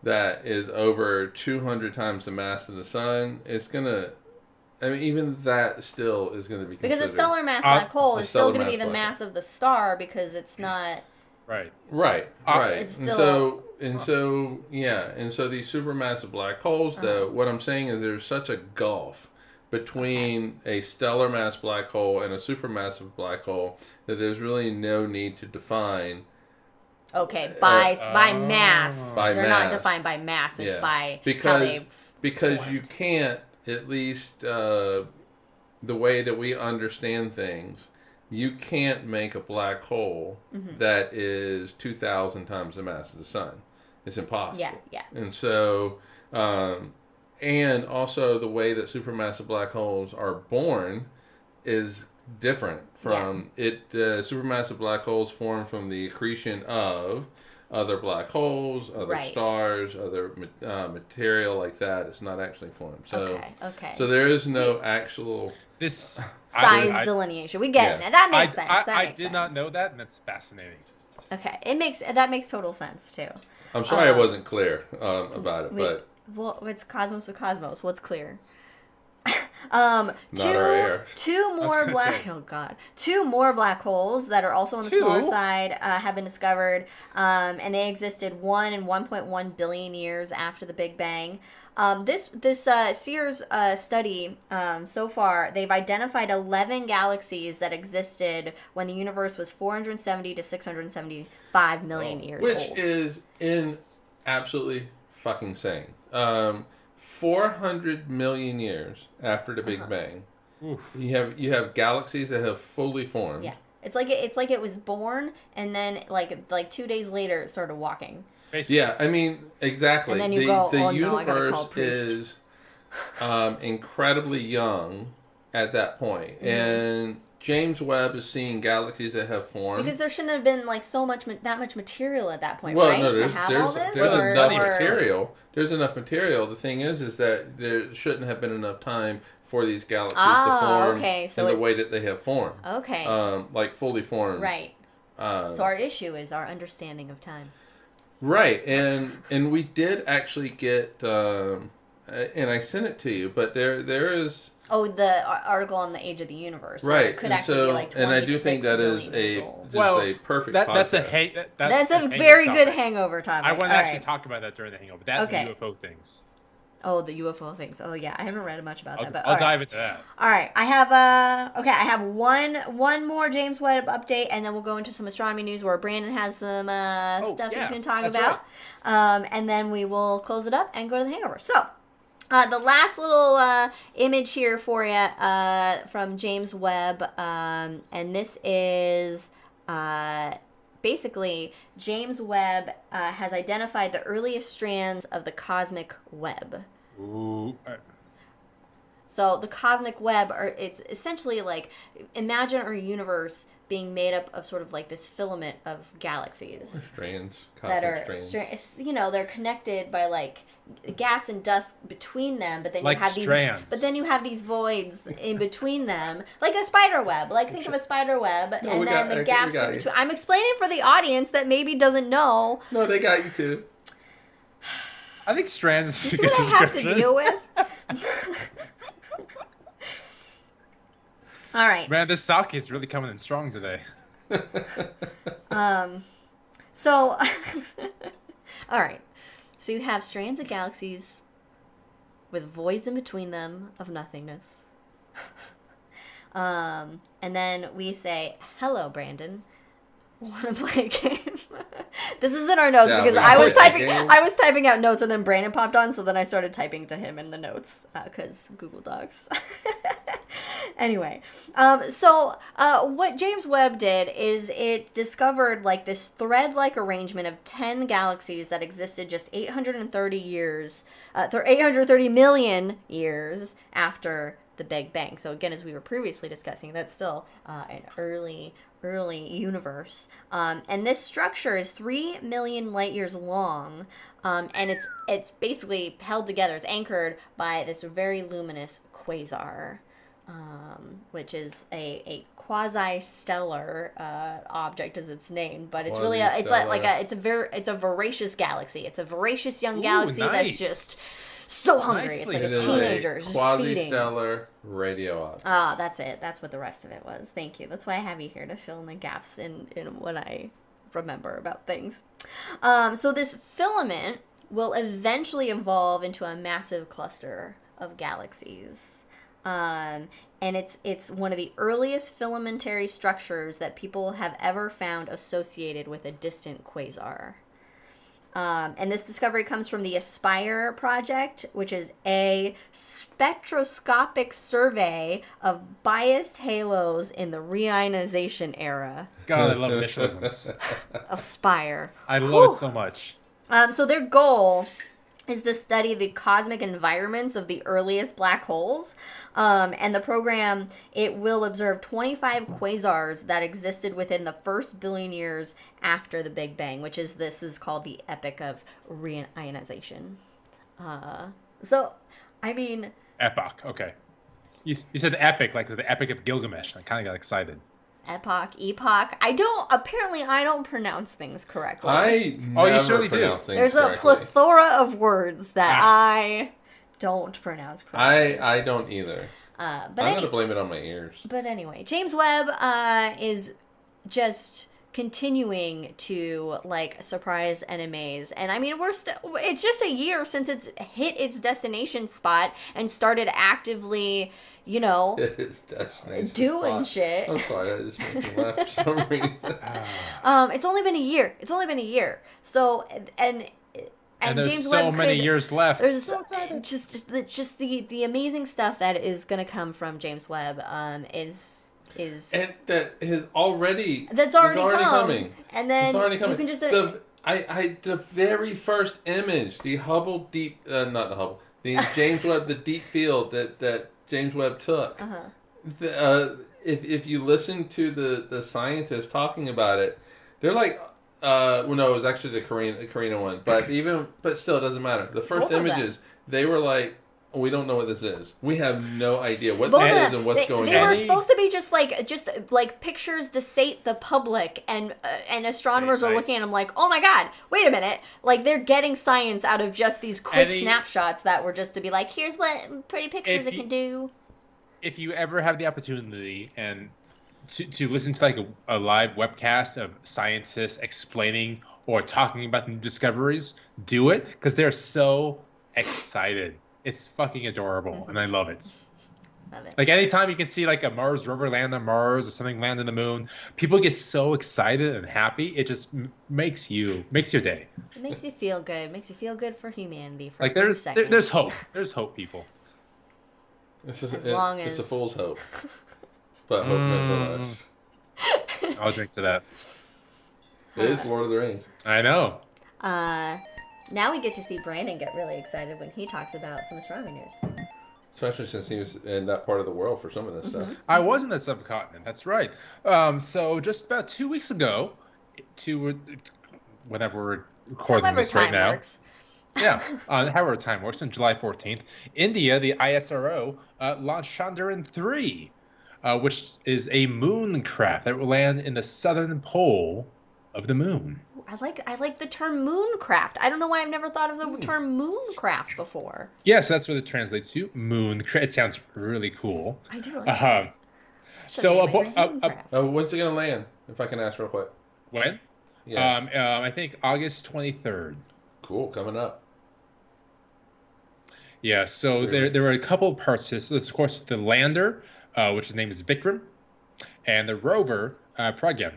that is over 200 times the mass of the sun, it's gonna. I mean, even that still is going to be considered. Because a stellar mass black hole is still going to be the mass of the star because it's not. Right. It's still and so these supermassive black holes, though, what I'm saying is there's such a gulf between a stellar mass black hole and a supermassive black hole that there's really no need to define. Okay, by mass. They're not defined by mass. It's by because you can't. At least the way that we understand things, you can't make a black hole that is 2,000 times the mass of the sun. It's impossible. Yeah. And so, and also the way that supermassive black holes are born is different from supermassive black holes form from the accretion of other black holes, other stars, other material like that. It's not actually formed. So, okay. So there is no actual this size delineation. We get it. That makes sense. I did not know that, and that's fascinating. Okay, that makes total sense too. I'm sorry I wasn't clear about it, but it's cosmos with cosmos. What's clear? Not our air. Two more black holes that are also on the smaller side have been discovered, and they existed 1 and 1.1 billion years after the Big Bang. This Sears study, so far, they've identified 11 galaxies that existed when the universe was 470 to 675 million years old. Which is absolutely fucking insane. 400 million years after the Big Bang, you have galaxies that have fully formed. Yeah, it's like it was born, and then like 2 days later it started walking. Basically. Yeah, I mean exactly. And then you the universe is incredibly young at that point, and James Webb is seeing galaxies that have formed. Because there shouldn't have been that much material at that point, well, right? No, to have all this? There's enough material. There's enough material. The thing is that there shouldn't have been enough time for these galaxies to form in the way that they have formed. Okay. Like fully formed. Right. So our issue is our understanding of time. Right, and we did actually get, and I sent it to you, but there is. Oh, the article on the age of the universe. Right, It could actually be like 26 and I do think that is a perfect. That's a very good hangover topic. I want to actually talk about that during the hangover. That and UFO things. Oh, the UFO things. Oh, yeah. I haven't read much about that. But I'll dive into that. All right. I have one more James Webb update, and then we'll go into some astronomy news where Brandon has some stuff he's going to talk about. Right. And then we will close it up and go to the hangover. So, the last little image here for you from James Webb, and this is... basically, James Webb has identified the earliest strands of the cosmic web. Ooh. So the cosmic web, it's essentially like, imagine our universe being made up of sort of like this filament of galaxies. Strands. Cosmic strands. They're connected by like gas and dust between them, but then like you have strands. But then you have these voids in between them, like a spider web. Like think of a spider web, and then the gaps in between. I'm explaining for the audience that maybe doesn't know. No, they got you too. I think strands is a good description. This is what I have to deal with. All right. Man, this sake is really coming in strong today. So, all right. So you have strands of galaxies with voids in between them of nothingness. And then we say, hello, Brandon. Want to play a game? This is in our notes because I was typing out notes and then Brandon popped on, so then I started typing to him in the notes because Google Docs. Anyway, so what James Webb did is it discovered like this thread-like arrangement of 10 galaxies that existed just 830 million years after the Big Bang. So again, as we were previously discussing, that's still an early universe. And this structure is 3 million light years long, and it's basically held together. It's anchored by this very luminous quasar, which is a quasi-stellar object, as it's named, but it's really it's a voracious galaxy. It's a voracious young galaxy that's just so hungry. Nicely. It's like a teenager just quasi-stellar radio object. Ah, that's it. That's what the rest of it was. Thank you. That's why I have you here, to fill in the gaps in what I remember about things. So this filament will eventually evolve into a massive cluster of galaxies. And it's one of the earliest filamentary structures that people have ever found associated with a distant quasar. And this discovery comes from the Aspire project, which is a spectroscopic survey of biased halos in the reionization era. God, I love initialisms. Aspire. I love it so much. So their goal is to study the cosmic environments of the earliest black holes. And the program, it will observe 25 quasars that existed within the first billion years after the Big Bang, this is called the epoch of reionization. So, I mean... Epoch, okay. You said epic, like the Epic of Gilgamesh. I kind of got excited. Epoch. I don't pronounce things correctly. I never you surely pronounce do. things There's correctly. a plethora of words that I don't pronounce correctly. I don't either. But I'm going to blame it on my ears. But anyway, James Webb is just continuing to like surprise and amaze. And I mean, it's just a year since it's hit its destination spot and started actively, Its destination doing spot. shit. I'm sorry, I just made me laugh for some reason. It's only been a year. So and there's James so Webb many years left. There's just the amazing stuff that is going to come from James Webb is and that is already coming. And then it's already coming. You can just the very first image, the Hubble the James Webb, the deep field that James Webb took. If you listen to the scientists talking about it, they're like. Well, no, it was actually the Korean one, but still, it doesn't matter. The first images, they were like, we don't know what this is. We have no idea what this is and what's going on. They were supposed to be just like pictures to sate the public, and astronomers are looking at them like, oh my god, wait a minute, like they're getting science out of just these quick snapshots that were just to be like, here's what pretty pictures it can do. If you ever have the opportunity and to listen to like a live webcast of scientists explaining or talking about the new discoveries, do it, because they're so excited. It's fucking adorable, and I love it. Love it. Like anytime you can see like a Mars rover land on Mars or something land on the moon, people get so excited and happy. It just makes your day. It makes you feel good. It makes you feel good for humanity for like a second. There's hope. There's hope, people. It's a fool's hope. But hope nonetheless. I'll drink to that. It is Lord of the Rings. I know. Now we get to see Brandon get really excited when he talks about some astronomy news. Especially since he was in that part of the world for some of this stuff. I was in that subcontinent. That's right. So just about 2 weeks ago, whenever we're recording this right now. Works. Yeah, however time works, on July 14th, India, the ISRO, launched Chandrayaan-3. Which is a moon craft that will land in the southern pole of the moon. I like the term mooncraft. I don't know why I've never thought of the term mooncraft before. Yes, that's what it translates to. Mooncraft. It sounds really cool. I do like that. So, when's it gonna land? If I can ask real quick. When? Yeah. I think August 23rd. Cool, coming up. Yeah. So there were a couple of parts to this. This, of course, the lander, which his name is Vikram, and the rover, Pragyan.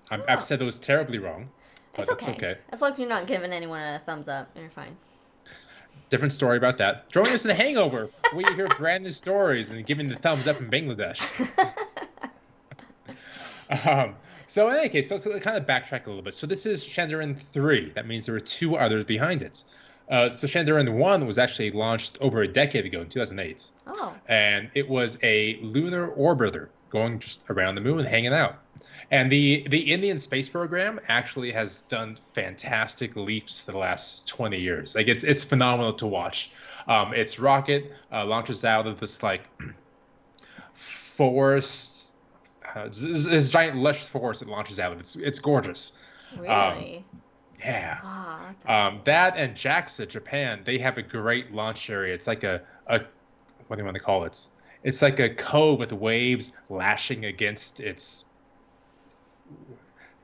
I've said those terribly wrong, but it's okay. As long as you're not giving anyone a thumbs up, you're fine. Different story about that. Join us in The Hangover, where you hear Brandon's stories and giving the thumbs up in Bangladesh. So in any case, let's kind of backtrack a little bit. So this is Chandrayaan-3. That means there were two others behind it. So Chandrayaan-1 was actually launched over a decade ago in 2008. Oh. And it was a lunar orbiter going just around the moon, hanging out. And the Indian space program actually has done fantastic leaps the last 20 years. Like it's phenomenal to watch. Its rocket launches out of this like forest, this giant lush forest it launches out of. It's gorgeous. Really? Yeah. Cool. That and JAXA, Japan, they have a great launch area. It's like a what do you want to call it? It's like a cove with waves lashing against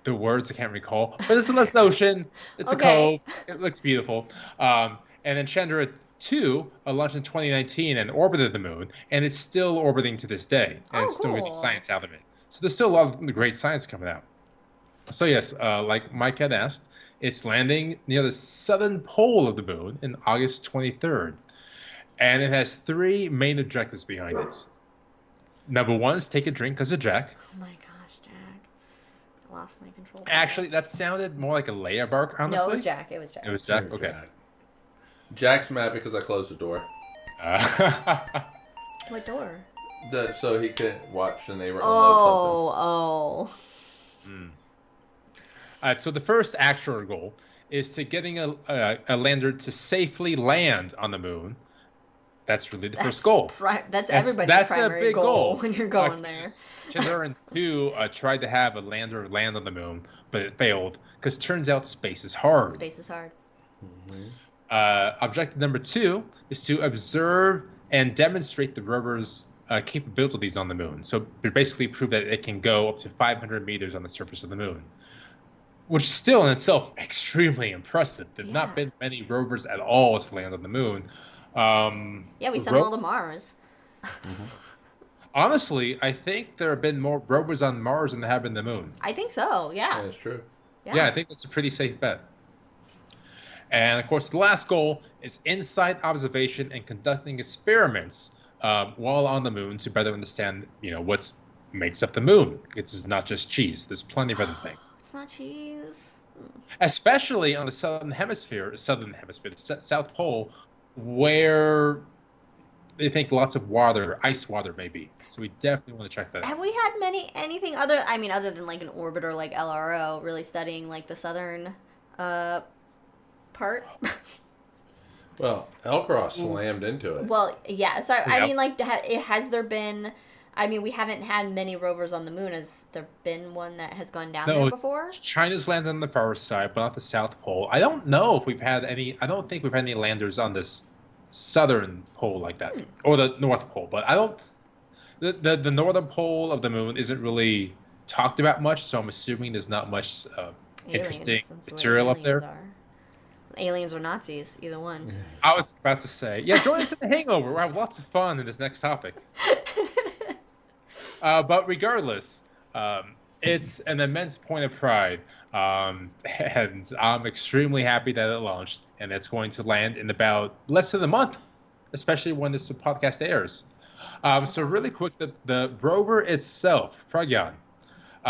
the words I can't recall. But it's a less ocean. It's a cove. It looks beautiful. And then Chandrayaan-2 launched in 2019 and orbited the moon, and it's still orbiting to this day. And it's still getting science out of it. So there's still a lot of great science coming out. So yes, like Mike had asked, it's landing near the southern pole of the moon in August 23rd. And it has 3 main objectives behind it. Number 1 is take a drink because of Jack. Oh my gosh, Jack. I lost my control. Actually, that sounded more like a Leia bark, honestly. No, it was Jack. It was Jack. It was Jack? Okay. Jack's mad because I closed the door. What door? So he could watch the neighbor unload something. Oh. All right, so the first actual goal is to getting a lander to safely land on the moon. That's really the first goal. That's everybody's primary a big goal when you're going there. Chandrayaan 2 tried to have a lander land on the moon, but it failed because turns out space is hard. Space is hard. Objective number 2 is to observe and demonstrate the rover's capabilities on the moon. So basically prove that it can go up to 500 meters on the surface of the moon, which is still in itself extremely impressive. There have not been many rovers at all to land on the moon. We sent them all to Mars. Honestly, I think there have been more rovers on Mars than there have been the moon. I think so, yeah. That's true. Yeah, I think that's a pretty safe bet. And of course, the last goal is inside observation and conducting experiments while on the moon to better understand, what makes up the moon. It's not just cheese. There's plenty of other things. It's not cheese. Especially on the southern hemisphere, the South Pole, where they think lots of water, ice water maybe. So we definitely want to check that out. Have we had anything other than like an orbiter like LRO really studying like the southern part? Well, Elcross slammed into it. Well, yeah. So I mean, like, has there been? I mean, we haven't had many rovers on the moon. Has there been one that has gone down there before? China's landed on the far side, but not the South Pole. I don't know if we've had any. I don't think we've had any landers on this southern pole like that, or the North Pole. But I don't. The northern pole of the moon isn't really talked about much, so I'm assuming there's not much interesting material up there. Aliens or Nazis, either one. I was about to say, join us in the Hangover. We'll have lots of fun in this next topic. But regardless, it's an immense point of pride, and I'm extremely happy that it launched, and it's going to land in about less than a month, especially when this podcast airs. So really quick, the rover itself, Pragyan,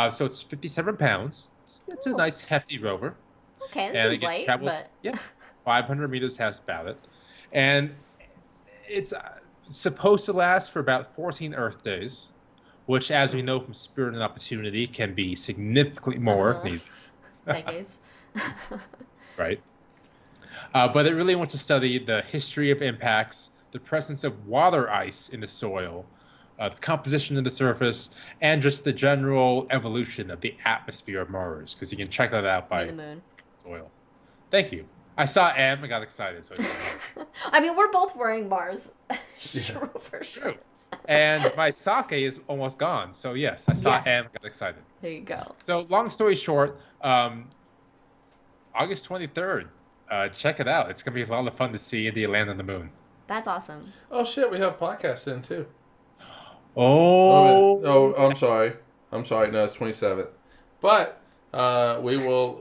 so it's 57 pounds. It's a nice hefty rover. Okay, this seems light, but... 500 meters has about it. And it's supposed to last for about 14 Earth days, which, as we know from Spirit and Opportunity, can be significantly more. Decades. Right. But it really wants to study the history of impacts, the presence of water ice in the soil, the composition of the surface, and just the general evolution of the atmosphere of Mars, because you can check that out by the moon. Soil. Thank you. I saw M and got excited. So I mean, we're both wearing Mars for sure. And my sake is almost gone. So yes, I saw M and got excited. There you go. So long story short, August 23rd. Check it out. It's going to be a lot of fun to see India land on the moon. That's awesome. Oh shit, we have podcasts in too. Oh, I'm sorry. No, it's 27th. But we will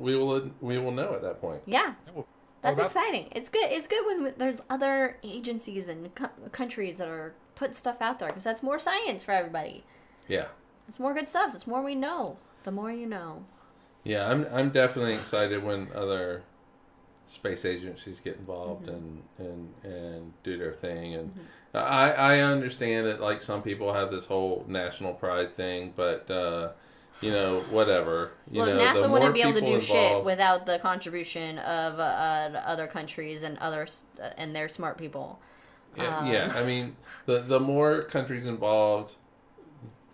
know at that point. Yeah. That's exciting. It's good. It's good when there's other agencies and countries that are putting stuff out there, because that's more science for everybody. Yeah. It's more good stuff. It's more we know. The more you know. Yeah, I'm definitely excited when other space agencies get involved and do their thing. And I understand that, like, some people have this whole national pride thing, but whatever. NASA wouldn't be able to do shit without the contribution of other countries and and their smart people. Yeah. I mean, the more countries involved,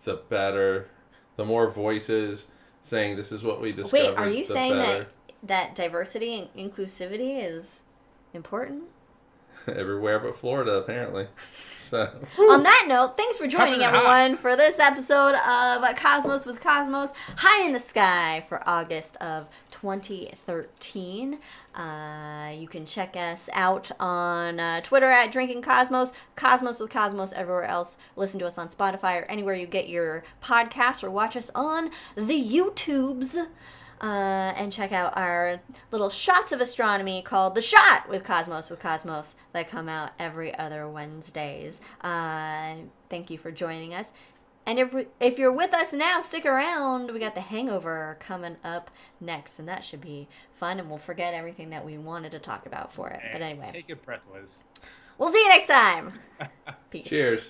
the better. The more voices saying this is what we discovered. Wait, are you saying that diversity and inclusivity is important? Everywhere but Florida, apparently. So. On that note, thanks for joining everyone for this episode of Cosmos with Cosmos, High in the Sky for August of 2013. You can check us out on Twitter at Drinking Cosmos, Cosmos with Cosmos everywhere else. Listen to us on Spotify or anywhere you get your podcasts, or watch us on the YouTubes. and check out our little shots of astronomy called The Shot with Cosmos that come out every other Wednesdays. Thank you for joining us. And if you're with us now, stick around. We got The Hangover coming up next, and that should be fun, and we'll forget everything that we wanted to talk about for it. But anyway. Take a breath, Liz. We'll see you next time. Peace. Cheers.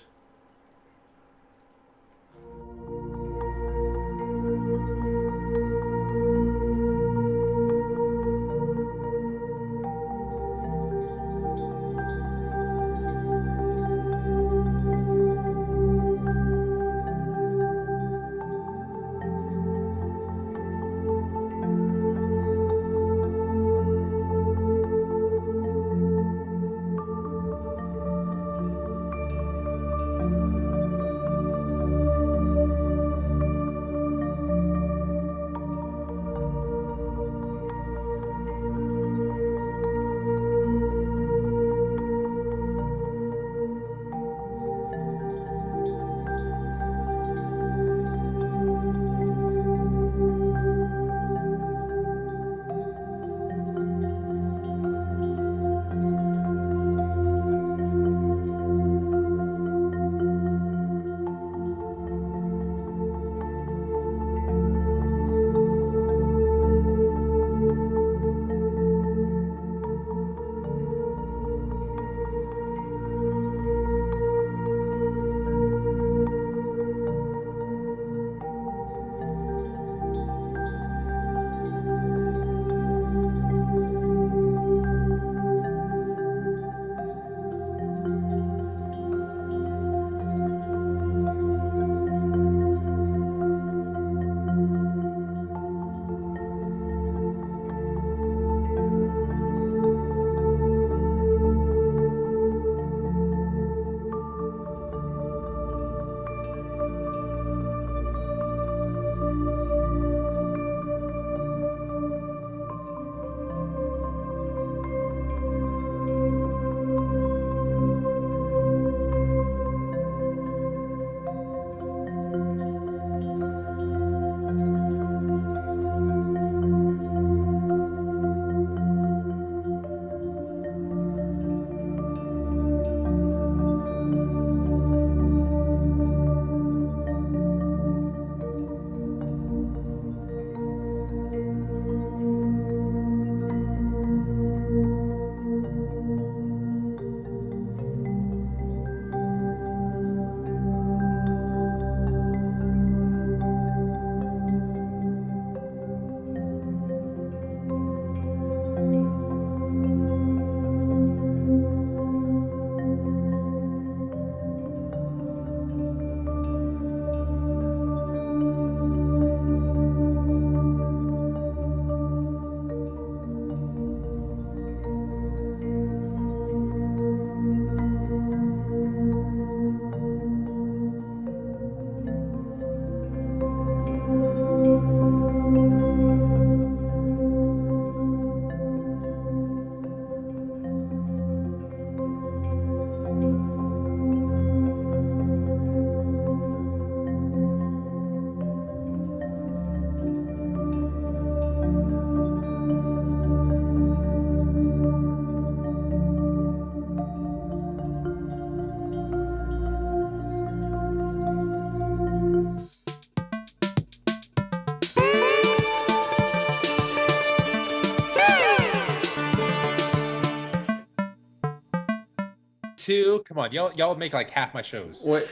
Two. Come on, y'all make like half my shows. Wait.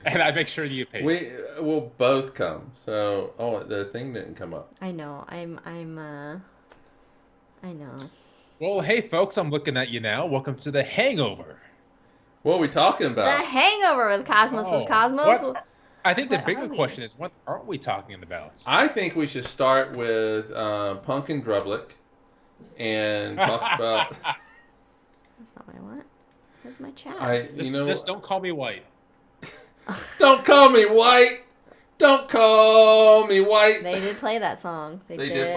And I make sure you get paid. We will both come. So, the thing didn't come up. I know. I know. Well, hey folks, I'm looking at you now. Welcome to The Hangover. What are we talking about? The Hangover with Cosmos. What? I think the bigger question is, what aren't we talking about? I think we should start with Punk and Drublick and talk about... That's not what I want. Where's my chat? Just don't call me white. Don't call me white! Don't call me white! They did play that song. They did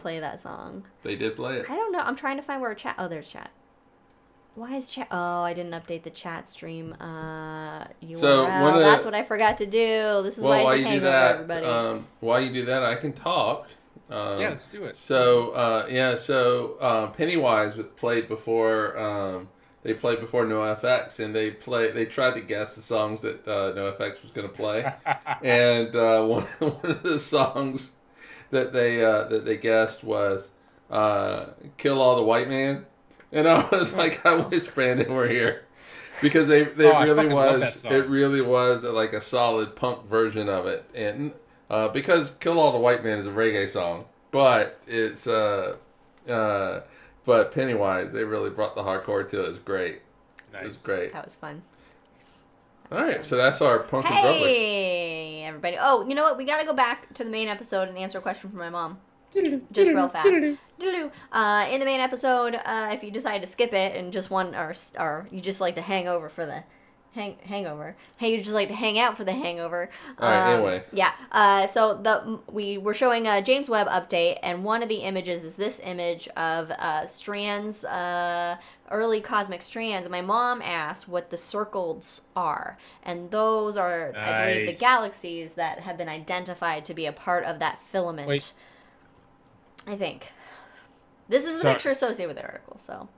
play that song. They did play it. I don't know. I'm trying to find where chat... Oh, there's chat. Why is chat? Oh, I didn't update the chat stream. URL. So That's what I forgot to do. This is why while it's a you do hangover, that, everybody. while you do that, I can talk. Yeah, let's do it. So Pennywise played before. They played before NoFX, and they tried to guess the songs that NoFX was going to play, and one of the songs that they guessed was "Kill All the White Man," and I was like, I wish Brandon were here because it really was like a solid punk version of it, and because "Kill All the White Man" is a reggae song, but it's but Pennywise, they really brought the hardcore to it. It was great. Nice. It was great. That was fun. All right, so that's our punk and grubbler. Hey, everybody. Oh, you know what? We got to go back to the main episode and answer a question from my mom. Just real fast. In the main episode, if you decide to skip it and just or you just like to hang over for the hangover. Hey, you just like to hang out for the hangover. All right, anyway. Yeah. So we were showing a James Webb update, and one of the images is this image of strands, early cosmic strands. My mom asked what the circles are, and those are, nice. I believe, the galaxies that have been identified to be a part of that filament. Wait. I think. This is the picture associated with the article, so.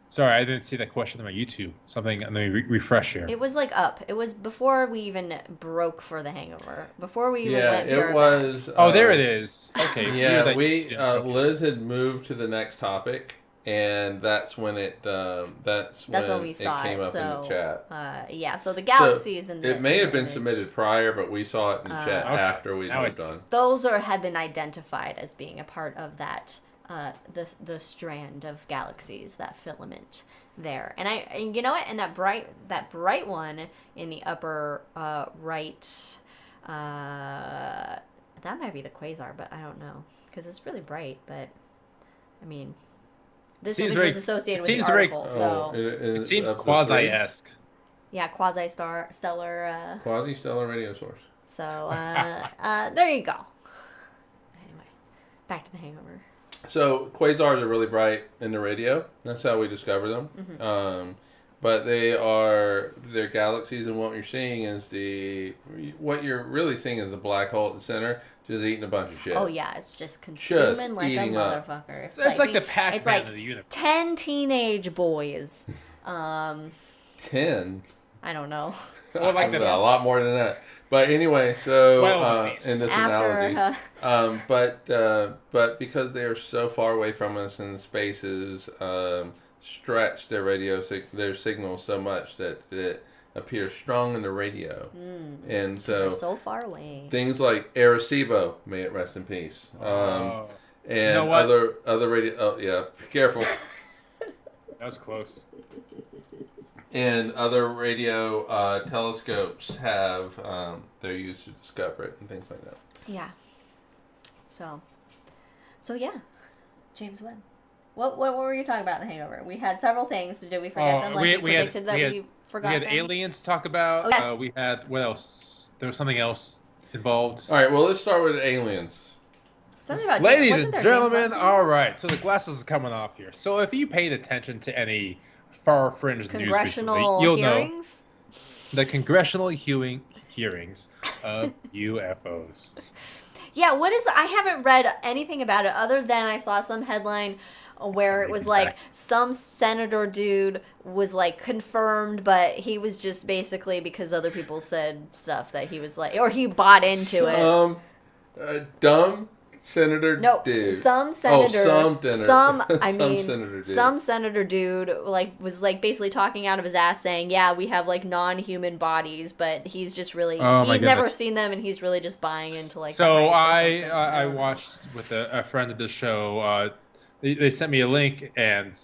Sorry, I didn't see that question on my YouTube. Something, let me refresh here. It was like up. It was before we even broke for the hangover. Before we even went. Yeah, it was. Oh, there it is. Okay. Yeah, Liz had moved to the next topic, and that's when it. That's when we saw it came up in the chat. Yeah, so the galaxies and it may have been submitted prior, but we saw it in the chat after we moved on. Those have been identified as being a part of that. The strand of galaxies, that filament there, and you know what? And that bright one in the upper right, that might be the quasar, but I don't know because it's really bright. But I mean, this image was associated with the article, so it seems quasi-esque. Yeah, quasi-stellar. Quasi-stellar radio source. So there you go. Anyway, back to the hangover. So quasars are really bright in the radio. That's how we discover them. Mm-hmm. But they're galaxies, and what you're seeing is what you're really seeing is a black hole at the center, just eating a bunch of shit. Oh yeah, it's just consuming like a motherfucker. It's like the Pac-Man of the universe. 10 teenage boys. 10? I don't know. Well, like a lot more than that. But anyway, so in this analogy, but because they are so far away from us in spaces, stretch their signal so much that it appears strong in the radio, and so they're so far away. Things like Arecibo, may it rest in peace, and you know other radio. Oh yeah, be careful. That was close. And other radio telescopes have they're used to discover it and things like that. Yeah. So yeah, James Webb. What were you talking about in the hangover? We had several things. Did we forget them? Like we predicted that we forgot. We had them? aliens to talk about. Oh, yes. We had what else? There was something else involved. All right. Well, let's start with aliens. Something about ladies and gentlemen. All right. So the glasses are coming off here. So if you paid attention to any far fringe news recently, you'll hearings? Know the congressional hearings of UFOs. Yeah, I haven't read anything about it other than I saw some headline where it was like some senator dude was like confirmed, but he was just basically because other people said stuff that he was like, or he bought into it. Dumb senator dude. Some senator. Some senator dude was basically talking out of his ass saying, yeah, we have like non-human bodies, but he's just really he's never seen them and he's really just buying into like. So I watched with a friend of the show. They sent me a link and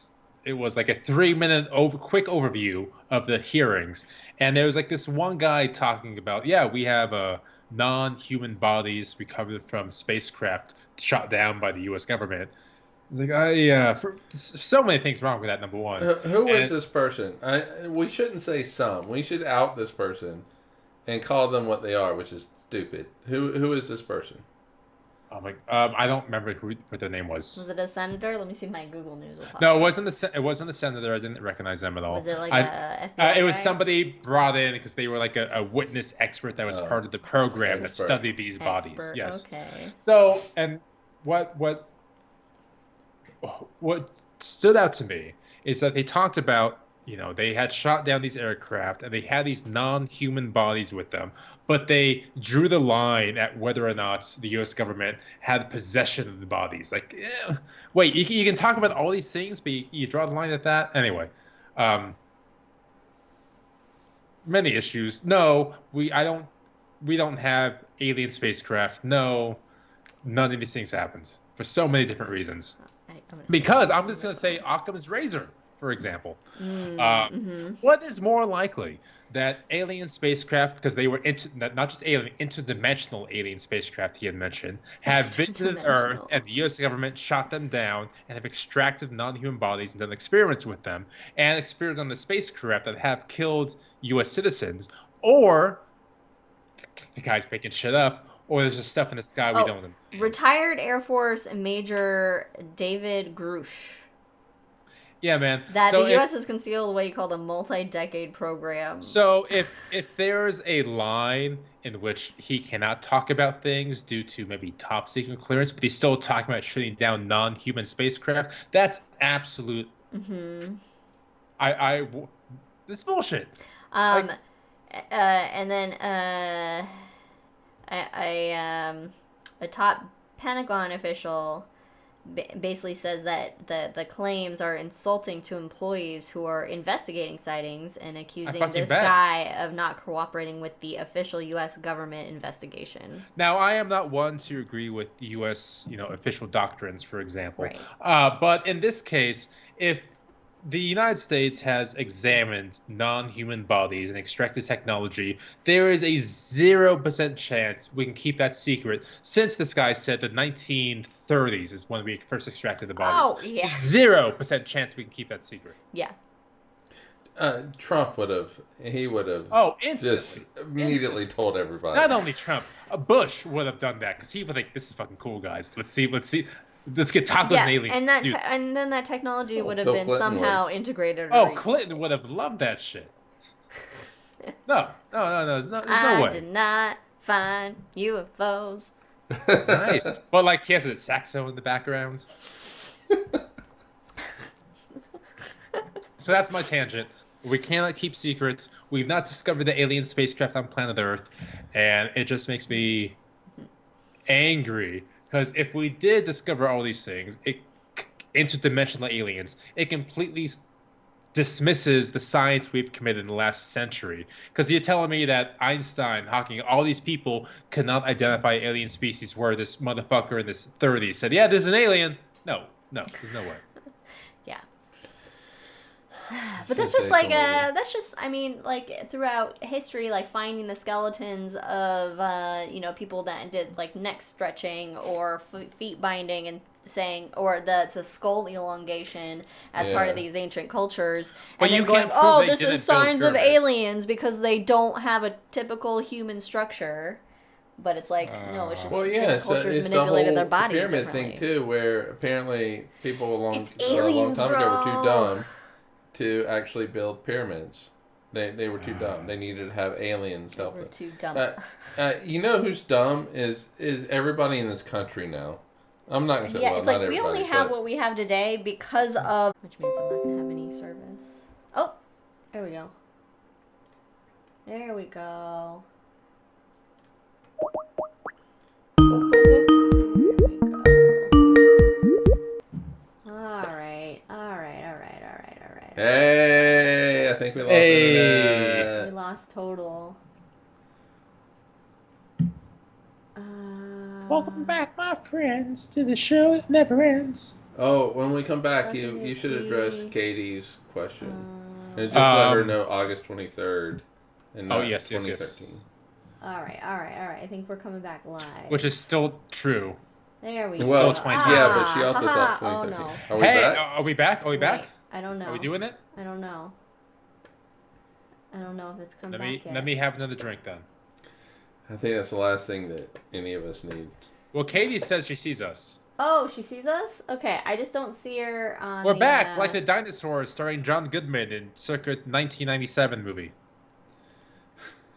it was like a 3-minute quick overview of the hearings, and there was like this one guy talking about we have non-human bodies recovered from spacecraft shot down by the U.S. government. Like, so many things wrong with that, number one. Who is this person? We shouldn't say some. We should out this person and call them what they are, which is stupid. Who is this person? Oh my, I don't remember what their name was. Was it a senator? Let me see if my Google News will pop No, up. it wasn't the senator. I didn't recognize them at all. Was it like a FBI It was guy? somebody brought in because they were like a witness expert that was part of the program that expert. studied these bodies. Expert, Yes. okay. So, and what stood out to me is that they talked about, they had shot down these aircraft and they had these non-human bodies with them, but they drew the line at whether or not the U.S. government had possession of the bodies. Like, wait, you can talk about all these things, but you draw the line at that? Anyway, many issues. No, we don't have alien spacecraft. No, none of these things happened for so many different reasons. Because I'm just going to say Occam's razor, for example. What is more likely, that alien spacecraft, because they were not just alien, interdimensional alien spacecraft he had mentioned, have visited Earth and the U.S. government shot them down and have extracted non-human bodies and done experiments with them and experimented on the spacecraft that have killed U.S. citizens, or the guy's making shit up, or there's just stuff in the sky we don't understand. Retired Air Force Major David Grush. Yeah, man. That the U.S. has concealed what he called a multi-decade program. So if there's a line in which he cannot talk about things due to maybe top secret clearance, but he's still talking about shooting down non-human spacecraft, that's absolute. It's bullshit. And then a top Pentagon official basically says that the claims are insulting to employees who are investigating sightings and accusing this guy of not cooperating with the official U.S. government investigation. Now, I am not one to agree with U.S. official doctrines, for example. Right. But in this case, if the United States has examined non-human bodies and extracted technology, there is a 0% chance we can keep that secret, since this guy said the 1930s is when we first extracted the bodies. Oh, yeah. 0% chance we can keep that secret. Yeah. Trump would have instantly. just immediately told everybody. Not only Trump, Bush would have done that, because he would think, this is fucking cool, guys. Let's see. Let's get tacos and aliens. And then that technology would have been Clinton somehow integrated. Clinton would have loved that shit. No. There's no way. I did not find UFOs. Nice. But like he has a saxo in the background. So that's my tangent. We cannot keep secrets. We've not discovered the alien spacecraft on planet Earth, and it just makes me angry. Because if we did discover all these things, interdimensional aliens, it completely dismisses the science we've committed in the last century. Because you're telling me that Einstein, Hawking, all these people could not identify alien species, where this motherfucker in the 30s said, yeah, this is an alien. No, there's no way. Yeah. But that's just like throughout history, like finding the skeletons of people that did like neck stretching or feet binding and saying, or the skull elongation as part of these ancient cultures, and then going, oh, this is signs of aliens because they don't have a typical human structure. But it's like, no, it's just different cultures manipulated their bodies pyramid differently. thing too, where apparently people a long time bro. ago were too dumb to actually build pyramids. They were too dumb. They needed to have aliens help them. Too dumb. You know who's dumb is everybody in this country now. I'm not gonna say it's like not we only have what we have today because of, which means I'm not gonna have any service. Oh, there we go. There we go. Hey, I think we lost internet. We lost total. Welcome back, my friends, to the show that never ends. Oh, when we come back, you should address Katie's question. And just let her know August 23rd. And not 2013. Yes. All right. I think we're coming back live. Which is still true. There we go. Well, yeah, but she also thought 2013. Oh, no. Are we back? Are we back? I don't know. Are we doing it? I don't know. I don't know if it's come back yet. Let me have another drink then. I think that's the last thing that any of us need. Well, Katie says she sees us. Oh, she sees us? Okay, I just don't see her on We're back, like the dinosaurs, starring John Goodman in circa 1997 movie.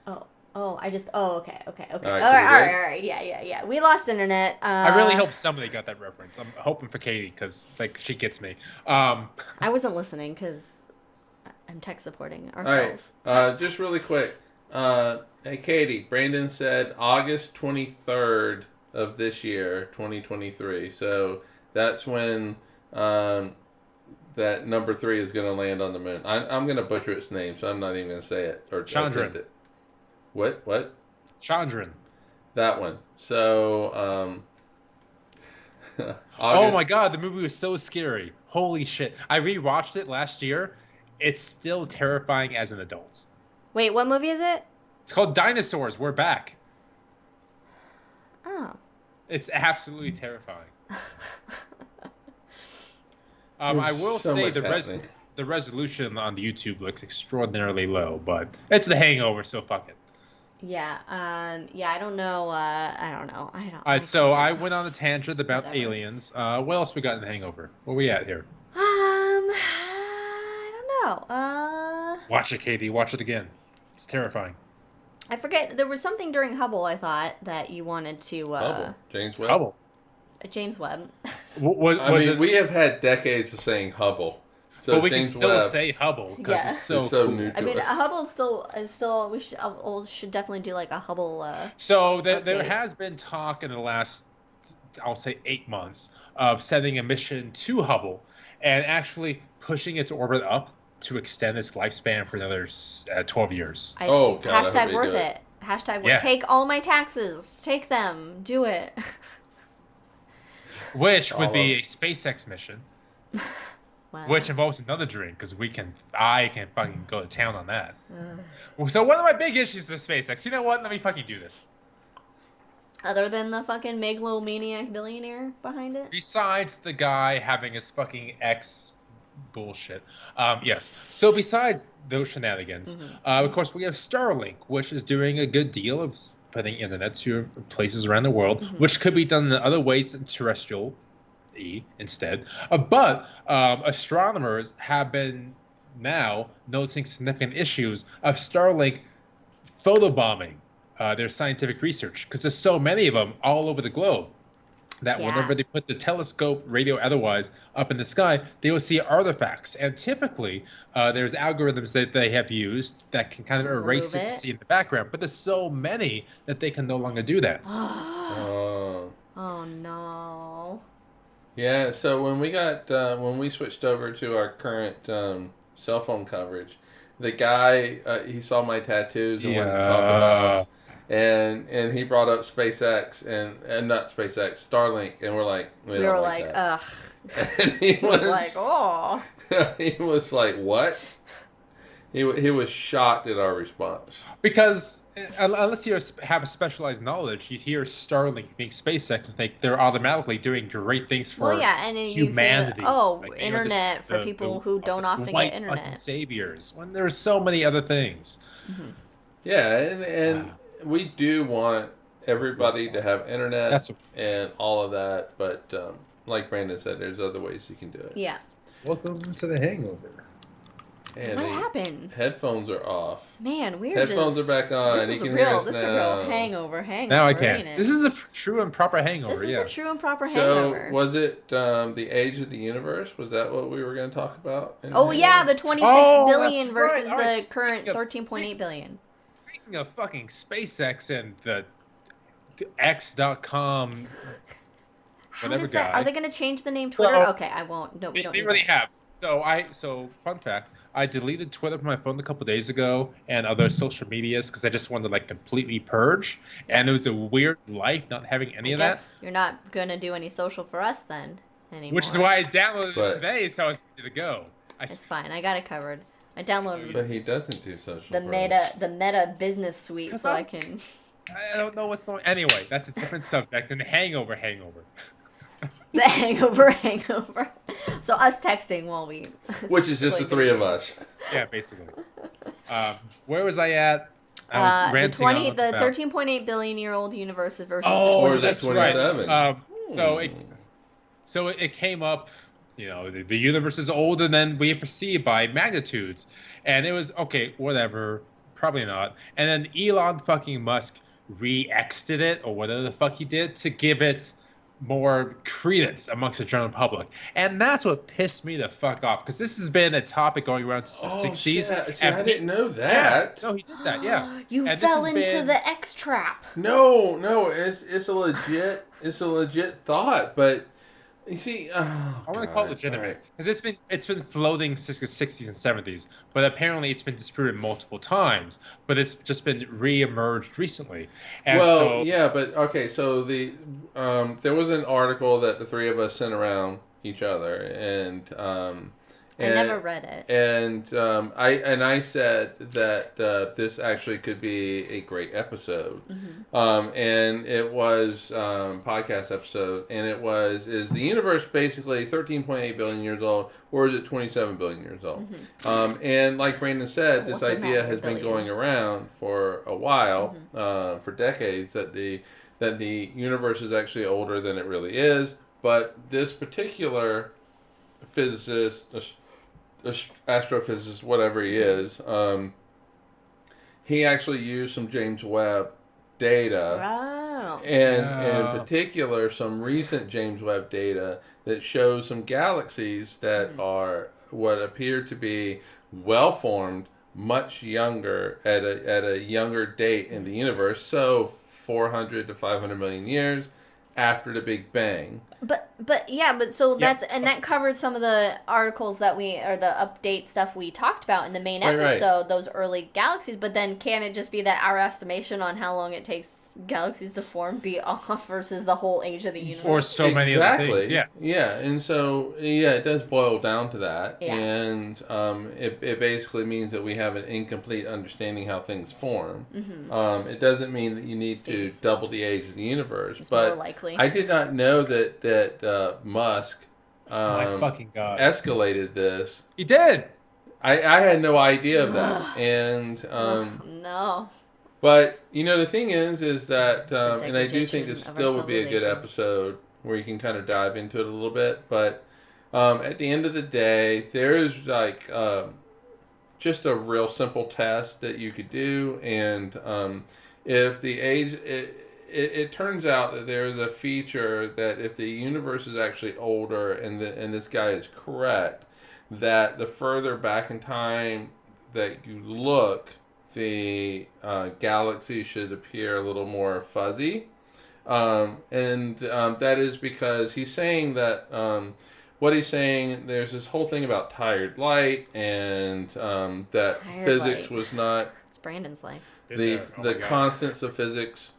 Okay. All All right. Yeah. We lost internet. I really hope somebody got that reference. I'm hoping for Katie, because, like, she gets me. I wasn't listening, because I'm tech supporting ourselves. All right, just really quick. Hey, Katie, Brandon said August 23rd of this year, 2023. So that's when that number 3 is going to land on the moon. I'm going to butcher its name, so I'm not even going to say it. Or Chandran. It. What? Chandran. That one. So, oh my god, the movie was so scary. Holy shit. I rewatched it last year. It's still terrifying as an adult. Wait, what movie is it? It's called Dinosaurs. We're back. Oh. It's absolutely terrifying. I will so say much the resolution on the YouTube looks extraordinarily low, but it's The Hangover, so fuck it. Yeah. I don't know. All right, so I went on a tangent about aliens. What else we got in The Hangover? Where we at here? I don't know. Watch it, Katie. Watch it again. It's terrifying. I forget. There was something during Hubble, I thought, that you wanted to... Hubble. James Webb. Hubble. James Webb. We have had decades of saying Hubble. So but we James can still Webb, say Hubble because it's so cool. new to I mean, us. Hubble is still. We should definitely do like a Hubble. So there has been talk in the last, I'll say, 8 months of sending a mission to Hubble and actually pushing its orbit up to extend its lifespan for another 12 years. God, hashtag worth it. Hashtag Yeah. Take all my taxes. Take them. Do it. Which would be a SpaceX mission. Wow. Which involves another drink, because I can fucking go to town on that. So one of my big issues with SpaceX, you know what? Let me fucking do this. Other than the fucking megalomaniac billionaire behind it? Besides the guy having his fucking ex bullshit. Yes. So besides those shenanigans, of course, we have Starlink, which is doing a good deal of putting internet to places around the world, which could be done in other ways than terrestrial instead. But astronomers have been now noticing significant issues of Starlink photobombing their scientific research, because there's so many of them all over the globe that whenever they put the telescope, radio otherwise, up in the sky, they will see artifacts. And typically, there's algorithms that they have used that can kind of erase it to see in the background. But there's so many that they can no longer do that. Oh no. Yeah, so when we switched over to our current cell phone coverage, the guy he saw my tattoos and wanted to talk about, and he brought up SpaceX and not SpaceX, Starlink, and we're like, we were like, ugh. And he was like, oh. he was like, what? He was shocked at our response. Because unless you have a specialized knowledge, you hear Starlink being SpaceX and think they're automatically doing great things for humanity. Internet for people who don't often get internet. Saviors, when there's so many other things. Yeah, and we do want everybody to have internet and all of that, but like Brandon said, there's other ways you can do it. Yeah. Welcome to the Hangover. And what happened? Headphones are off. Man, we're Headphones are back on. This is you a can real, hear us this now. is a real hangover. Now I can. This is a true and proper hangover. This is a true and proper So hangover. was it the age of the universe? Was that what we were going to talk about? Yeah, the 26 billion versus the current 13.8 billion. Speaking of fucking SpaceX and the X.com, whatever guy. Are they going to change the name Twitter? Okay, I won't. No, we don't. They really have. So fun fact, I deleted Twitter from my phone a couple days ago and other social medias because I just wanted to completely purge. And it was a weird life not having any of that. You're not going to do any social for us then anymore. Which is why I downloaded it today, so I was ready to go. It's fine. I got it covered. I downloaded But he doesn't do social the Meta business suite so I can... I don't know what's going on. Anyway, that's a different subject than the hangover. The hangover. So us texting while we... Which is just the three of us. Yeah, basically. Where was I at? I was ranting on the about... 13.8 billion year old universe versus Oh, the that's 27. right. So it came up, the universe is older than we perceive by magnitudes, and it was okay, whatever, probably not. And then Elon fucking Musk re-X'd it or whatever the fuck he did to give it more credence amongst the general public, and that's what pissed me the fuck off, because this has been a topic going around since the 60s. Shit. See, I didn't know that. Yeah, no, he did that. Yeah, You and fell into the X trap. No, it's a legit thought, but you see, I want to call it legitimate because it's been floating since the 60s and 70s, but apparently it's been disproven multiple times. But it's just been re-emerged recently. And so there was an article that the three of us sent around each other, and I never read it. And I said that this actually could be a great episode. And it was podcast episode, and is the universe basically 13.8 billion years old, or is it 27 billion years old? And like Brandon said, this idea has been going around for a while, for decades, that the universe is actually older than it really is. But this particular physicist, astrophysicist, whatever he is, he actually used some James Webb data. Wow. And in particular, some recent James Webb data that shows some galaxies that are what appear to be well-formed, much younger, at a younger date in the universe, so 400 to 500 million years after the Big Bang. That covers some of the articles or the update stuff we talked about in the main episode, those early galaxies. But then can it just be that our estimation on how long it takes galaxies to form be off versus the whole age of the universe? Or so many other things. Yeah. And so, it does boil down to that. Yeah. And it basically means that we have an incomplete understanding how things form. It doesn't mean that you need to double the age of the universe. But more likely. I did not know that Musk my fucking God. escalated this. He did. I had no idea of that. And no. But the thing is that and I do think this still would be a good episode where you can kind of dive into it a little bit. But at the end of the day, there is just a real simple test that you could do, and if the age it turns out that there is a feature that if the universe is actually older and this guy is correct, that the further back in time that you look, the galaxy should appear a little more fuzzy. And that is because he's saying that there's this whole thing about tired light, and that tired physics light was not... It's Brandon's life. The constants of physics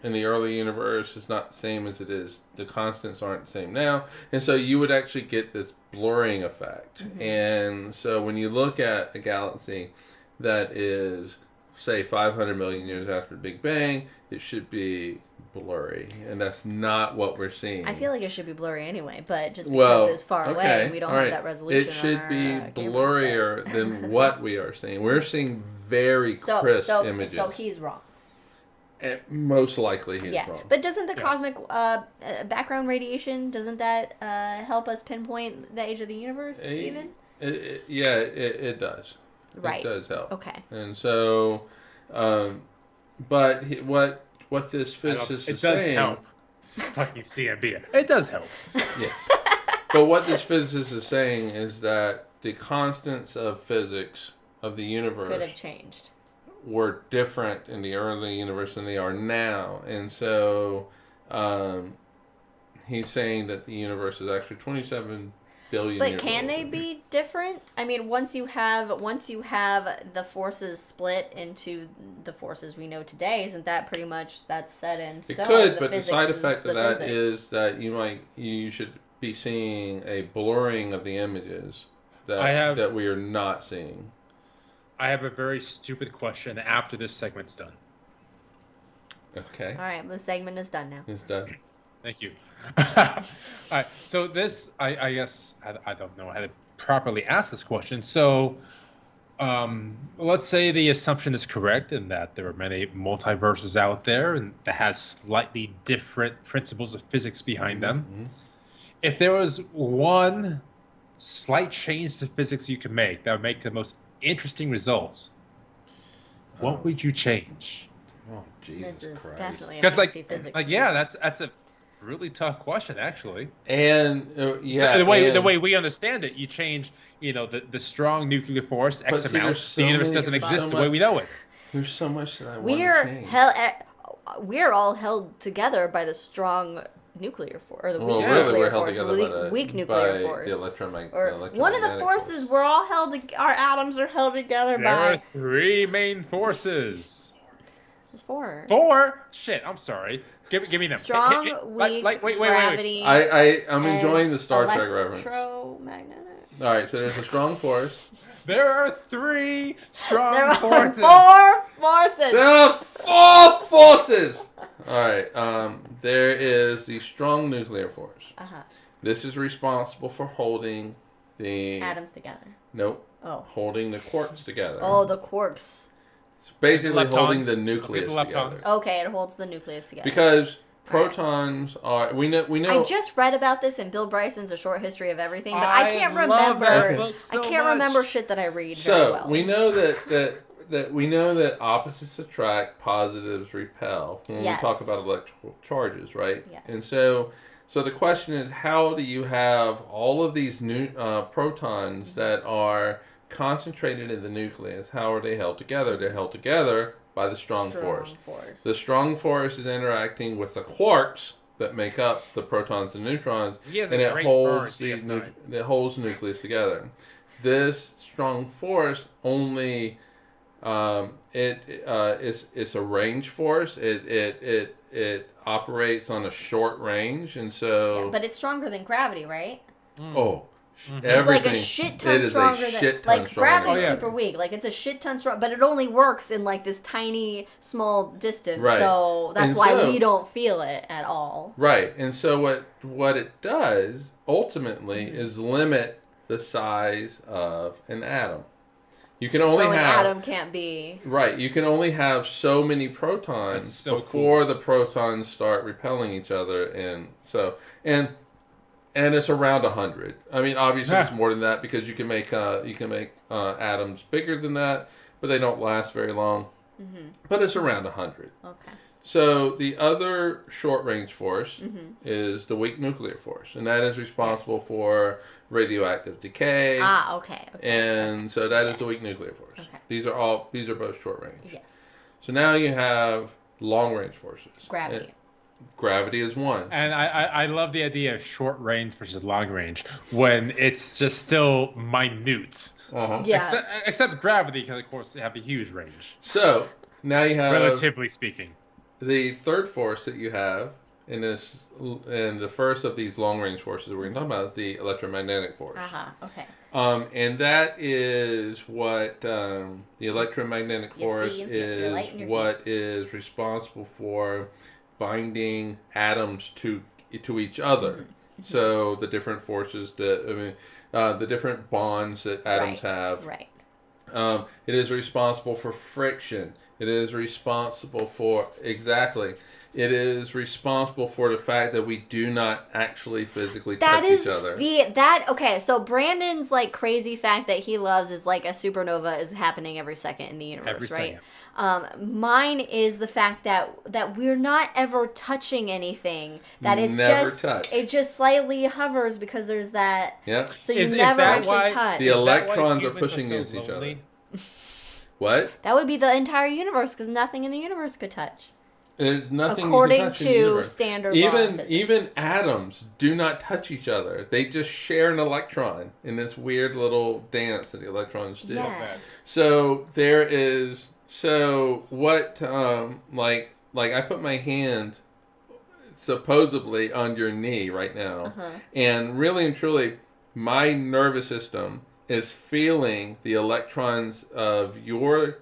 in the early universe is not the same as it is. The constants aren't the same now. And so you would actually get this blurring effect. And so when you look at a galaxy that is, say, 500 million years after the Big Bang, it should be blurry. And that's not what we're seeing. I feel like it should be blurry anyway, but just because it's far away, we don't have that resolution. It should be blurrier than what we are seeing. We're seeing very crisp images. So he's wrong. And most likely he's wrong. But doesn't the cosmic background radiation, doesn't that help us pinpoint the age of the universe even? It does. Right. It does help. Okay. And so, but what this physicist is saying... It does help. Fucking CMB. It does help. Yes. But what this physicist is saying is that the constants of physics of the universe... could have changed. ...were different in the early universe than they are now. And so, he's saying that the universe is actually 27 billion years old. But can they be different? I mean, once you have the forces split into the forces we know today, isn't that pretty much that's set in stone? It could, but the side effect of that is that you should be seeing a blurring of the images that we are not seeing. I have a very stupid question after this segment's done. Okay. All right, the segment is done now. It's done. Thank you. All right, so this, I guess, I don't know how to properly ask this question. So, Let's say the assumption is correct in that there are many multiverses out there and that has slightly different principles of physics behind them. Mm-hmm. If there was one slight change to physics you could make that would make the most interesting results, what would you change? Oh, Jesus This is Christ. definitely a Because fancy physics. yeah, that's a really tough question actually. And The way we understand it, you change, the strong nuclear force X see, amount. there's The so universe many- doesn't so exist the much- way we know it. There's so much that I want We're to change. we're all held together by the strong nuclear force, or the weak Well, nuclear really, we're force, held together by the weak nuclear by force. the electromagnetic. Or one of the forces force. we're all held. Our atoms are held together There are by. 3 main forces. There's 4. 4? Shit, I'm sorry. Give me them. Strong, Wait. gravity. I'm enjoying the Star Trek reference. Electromagnetic. All right, so there's a strong force. There are 3 strong There are forces. 4 forces. There are 4 forces. All right. There is the strong nuclear force. Uh-huh. This is responsible for holding the Atoms together. Nope. Oh. Holding the quarks together. Oh, the quarks. It's basically Leptons. holding the nucleus Okay, the together. leptons. Okay, it holds the nucleus together. Because protons are we know I just read about this in Bill Bryson's A Short History of Everything, but I can't love remember. that book so I can't much. remember shit that I read very so well. we know that we know that opposites attract, positives repel when Yes. we talk about electrical charges, right? Yes. And so the question is, how do you have all of these new protons that are concentrated in the nucleus? How are they held together? They're held together by the strong force. The strong force is interacting with the quarks that make up the protons and neutrons, He has a and it great holds burn, DS9. it holds the nucleus together. This strong force only it's a range force. It operates on a short range, and so Yeah, but it's stronger than gravity, right? everything. It's like a shit ton it is stronger a shit than ton like stronger. gravity's Oh, yeah. super weak. Like it's a shit ton strong, but it only works in like this tiny small distance. Right. So that's And why so- we don't feel it at all. Right, and so what it does ultimately is limit the size of an atom. You can only so an have atom can't be. right. You can only have so many protons That's so before the protons start repelling each other, and it's around 100. I mean, obviously it's more than that because you can make atoms bigger than that, but they don't last very long. Mm-hmm. But it's around 100. Okay. So the other short-range force is the weak nuclear force, and that is responsible for radioactive decay. Okay. And so that is the weak nuclear force. Okay. These are both short-range. Yes. So now you have long-range forces. Gravity. Gravity is one. And I love the idea of short range versus long range when it's just still minute. Uh-huh. Yeah. Except gravity can, of course, have a huge range, So now you have relatively speaking. the third force that you have in the first of these long-range forces that we're going to talk about is the electromagnetic force. Okay. And that is what the electromagnetic You see, force you get your light in is. your What is responsible for binding atoms to each other? So the different forces the different bonds that atoms have. Right. It is responsible for friction. It is responsible for It is responsible for the fact that we do not actually physically touch each other. Okay, so Brandon's like crazy fact that he loves is like a supernova is happening every second in the universe, Every right? second. Mine is the fact that we're not ever touching anything. That it's Never just touch. it just slightly hovers because there's that. Yeah. So you Is never that actually why touch. The Is that why electrons are humans pushing so against each other. lonely? What? That would be the entire universe because nothing in the universe could touch. There's nothing According you can touch in the to universe. standard law of physics. Even atoms do not touch each other. They just share an electron in this weird little dance that the electrons do. Yeah. So there is what like I put my hand supposedly on your knee right now, and really and truly my nervous system is feeling the electrons of your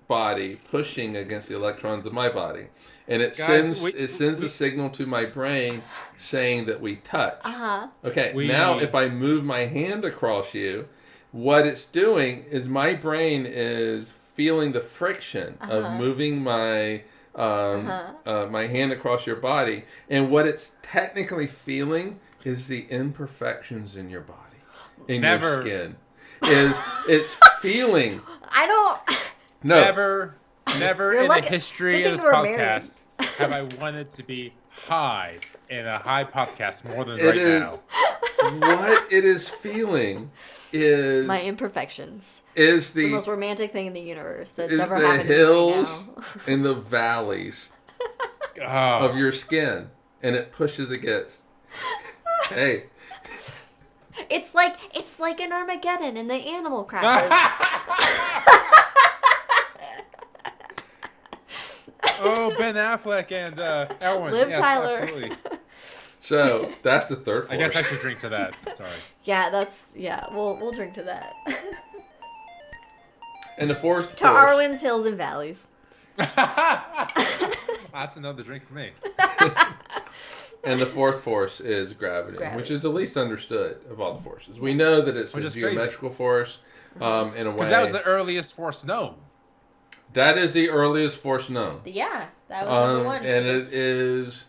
body pushing against the electrons of my body, and it Guys, sends a signal to my brain saying that we touch. Okay, We- now if I move my hand across you, what it's doing is my brain is feeling the friction of moving my my hand across your body, and what it's technically feeling is the imperfections in your body, in your skin. It's feeling. I don't. No. Never in the history of this podcast have I wanted to be high in a high podcast more than now. What it is feeling is my imperfections. Is the most romantic thing in the universe that's ever happened. Is the hills and the valleys of your skin, and it pushes against. Hey. It's like an Armageddon in the animal crackers. Oh, Ben Affleck and Elwin. Liv Tyler. Absolutely. So that's the third force. I guess I should drink to that. Sorry. Yeah, we'll drink to that. And the fourth to Arwen's Hills and Valleys. That's another drink for me. And the fourth force is gravity, which is the least understood of all the forces. We know that it's a geometrical force in a way. Because that was the earliest force known. That is the earliest force known. Yeah, that was the one. And it is...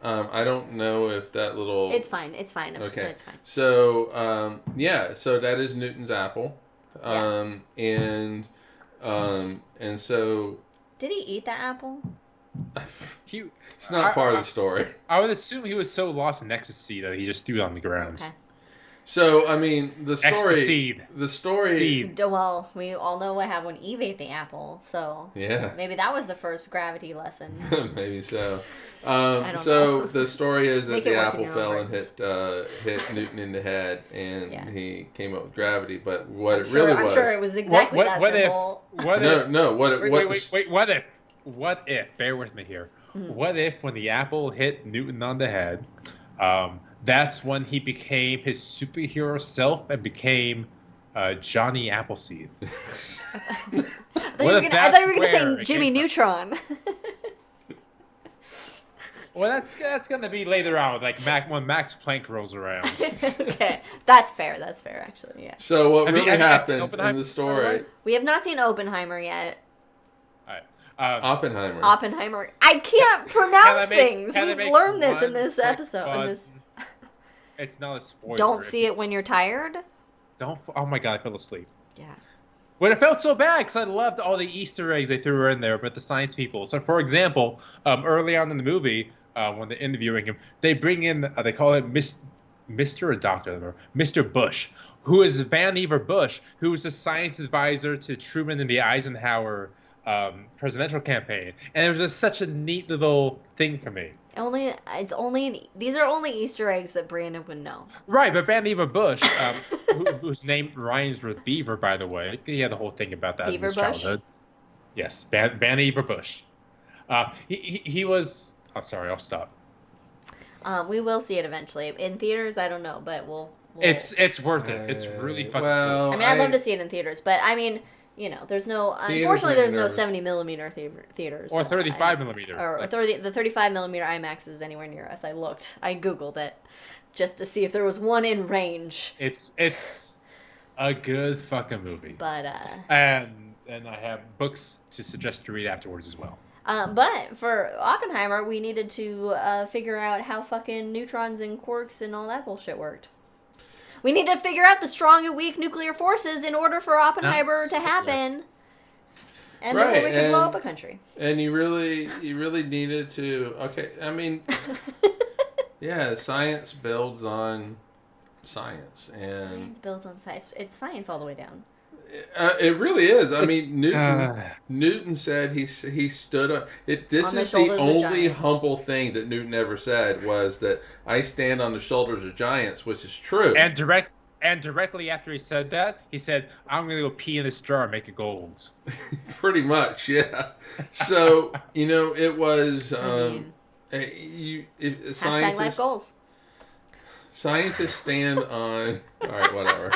I don't know if that little... It's fine. Okay. It's fine. So, so that is Newton's apple. And so... Did he eat that apple? It's not part of the story. I would assume he was so lost in ecstasy that he just threw it on the ground. Okay. So, I mean, the story... Ecstasy. The story... Seed. Well, we all know what happened when Eve ate the apple, so... Yeah. Maybe that was the first gravity lesson. Maybe so. I don't know. So the story is that the apple fell and hit Newton in the head, and he came up with gravity. But what it really was... I'm sure it was exactly that simple. What if, bear with me here, what if when the apple hit Newton on the head, that's when he became his superhero self and became Johnny Appleseed? I thought you were going to say Jimmy Neutron. Well, that's going to be later on, like when Max Planck rolls around. Okay, that's fair, actually, yeah. So what really happened in the story... We have not seen Oppenheimer yet. Oppenheimer. I can't pronounce things. We've learned this in this episode. It's not a spoiler. Don't see it when you're tired. Oh my god, I fell asleep. Yeah. But it felt so bad because I loved all the Easter eggs they threw in there with the science people. So, for example, early on in the movie, when they're interviewing him, they bring in, they call it Mr. or Doctor, or Mr. Bush, who is Vannevar Bush, who was the science advisor to Truman in the Eisenhower presidential campaign. And it was just such a neat little thing for me. These are only Easter eggs that Brandon would know. Right, but Vannevar Bush, whose name rhymes with Beaver, by the way, he had the whole thing about that in his childhood. Yes, Vannevar Bush. He was. I'm sorry, I'll stop. We will see it eventually in theaters. I don't know, but we'll It's worth it. It's really fucking cool. I mean, I'd love to see it in theaters, but I mean. There's no. Unfortunately, there's no 70mm theaters or 35mm or the 35mm IMAXs anywhere near us. I looked. I googled it just to see if there was one in range. It's a good fucking movie. But and I have books to suggest to read afterwards as well. But for Oppenheimer, we needed to figure out how fucking neutrons and quarks and all that bullshit worked. We need to figure out the strong and weak nuclear forces in order for Oppenheimer to happen. And then we can blow up a country. And you really needed to... Okay, I mean... yeah, science builds on science. And science builds on science. It's science all the way down. It really is. I mean, Newton said he stood up. This is the only humble thing that Newton ever said was that I stand on the shoulders of giants, which is true. And directly after he said that, he said, "I'm going to go pee in this jar and make it gold." Pretty much, yeah. So it was hashtag life goals. Scientists stand on. All right, whatever.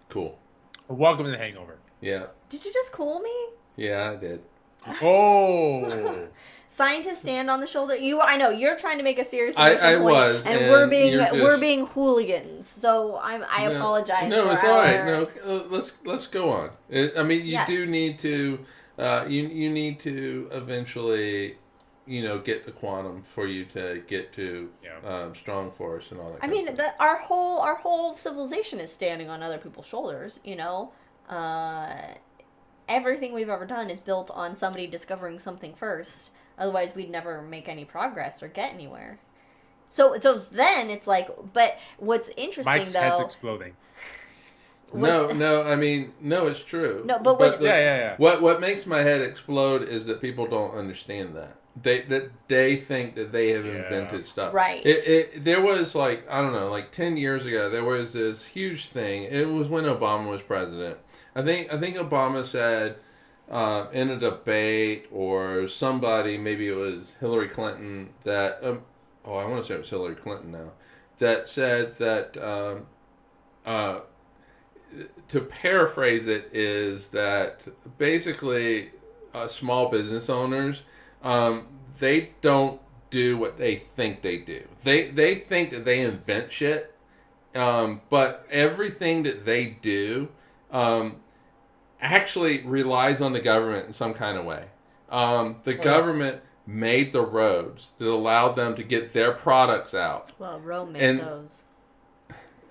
Cool. Welcome to The Hangover. Yeah. Did you just call me? Yeah, I did. Oh. Scientists stand on the shoulder. I know you're trying to make a serious I point, was, and we're being hooligans. So I apologize. No, for it's all right. No, let's go on. I mean, you do need to. You need to eventually, get the quantum for you to get to strong force and all that. I mean, our whole civilization is standing on other people's shoulders. Everything we've ever done is built on somebody discovering something first. Otherwise, we'd never make any progress or get anywhere. So then it's like, but what's interesting Mike's head's exploding. No, I mean, no, it's true. No, but yeah. What makes my head explode is that people don't understand that. They think that they have invented stuff. Right. There was like 10 years ago, there was this huge thing. It was when Obama was president. I think Obama said in a debate or somebody, maybe it was Hillary Clinton, that I want to say it was Hillary Clinton now, that said that to paraphrase it is that basically small business owners, they don't do what they think they do. They think that they invent shit, but everything that they do actually relies on the government in some kind of way. The government made the roads that allowed them to get their products out. Well, Rome made those.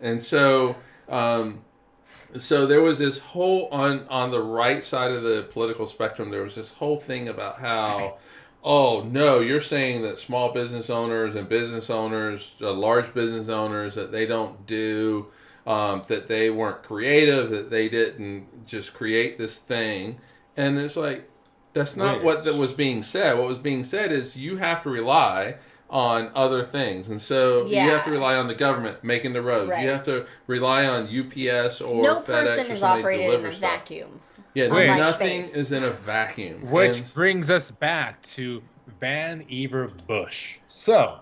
And so there was this whole, on the right side of the political spectrum, there was this whole thing about how, oh, no, you're saying that small business owners and business owners, large business owners, that they don't do, that they weren't creative, that they didn't just create this thing. And it's like, that's not what was being said. What was being said is you have to rely on other things. And so you have to rely on the government making the roads. Right. You have to rely on UPS or no FedEx person or is somebody operated deliver in a stuff. vacuum. Yeah, nothing is in a vacuum. Which brings us back to Vannevar Bush. So,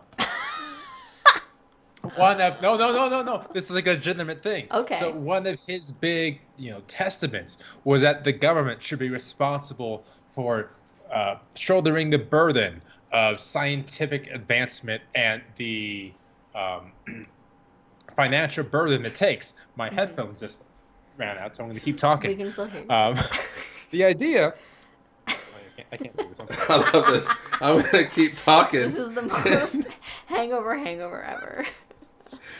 no. This is a legitimate thing. Okay. So one of his big, testaments was that the government should be responsible for shouldering the burden of scientific advancement and the financial burden it takes. My headphones just ran out, so I'm going to keep talking. We can still hear you. The idea... I can't do this. I love this. I'm going to keep talking. This is the most hangover ever.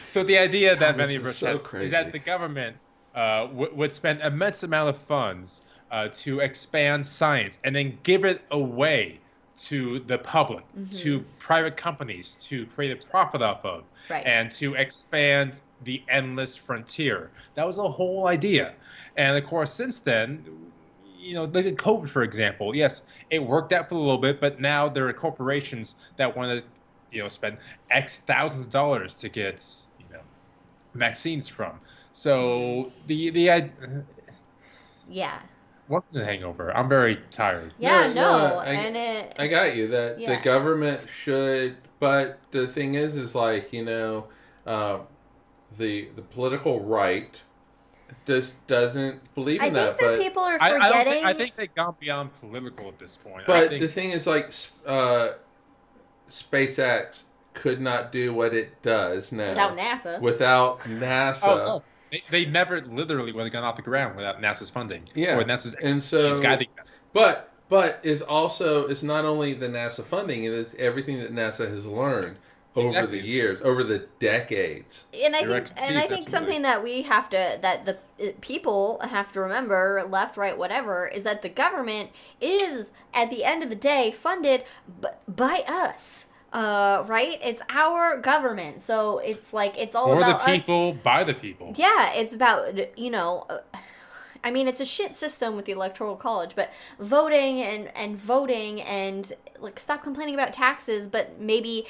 So the idea that many is is that the government would spend immense amount of funds to expand science and then give it away to the public, to private companies to create a profit off of, and to expand the endless frontier. That was the whole idea. And of course, since then, look at COVID, for example. Yes, it worked out for a little bit, but now there are corporations that want to, spend X thousands of dollars to get, vaccines from. So yeah. What's the hangover? I'm very tired. Yeah, I got you. That the government should, but the thing is like, the political right just doesn't believe in that. I think that people are forgetting. I think they've gone beyond political at this point. But the thing is, like, SpaceX could not do what it does now without NASA. Oh. They never literally would have gone off the ground without NASA's funding. Yeah, or NASA's guiding them. But it's not only the NASA funding; it is everything that NASA has learned over the years, over the decades. And I think something that the people have to remember, left, right, whatever, is that the government is at the end of the day funded by us. Right? It's our government. So it's like, it's all about us. For the people, by the people. Yeah, it's about, I mean, it's a shit system with the Electoral College, but voting and like, stop complaining about taxes, but maybe,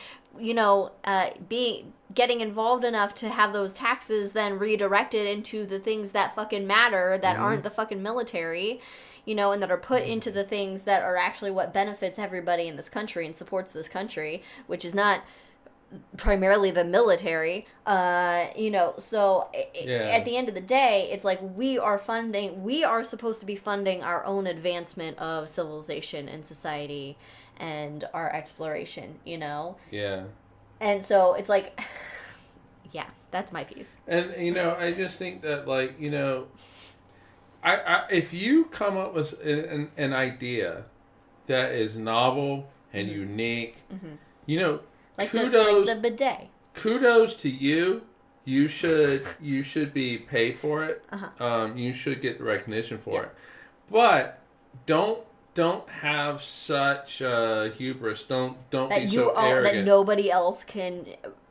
getting involved enough to have those taxes then redirected into the things that fucking matter, that aren't the fucking military. And that are put into the things that are actually what benefits everybody in this country and supports this country, which is not primarily the military, so at the end of the day, it's like we are supposed to be funding our own advancement of civilization and society and our exploration, Yeah. And so it's like, yeah, that's my piece. And, I just think that, like, I if you come up with an idea that is novel and unique, Like kudos, the bidet. Kudos to you. You should be paid for it. You should get recognition for it. But don't have such hubris. Don't be so arrogant that nobody else can.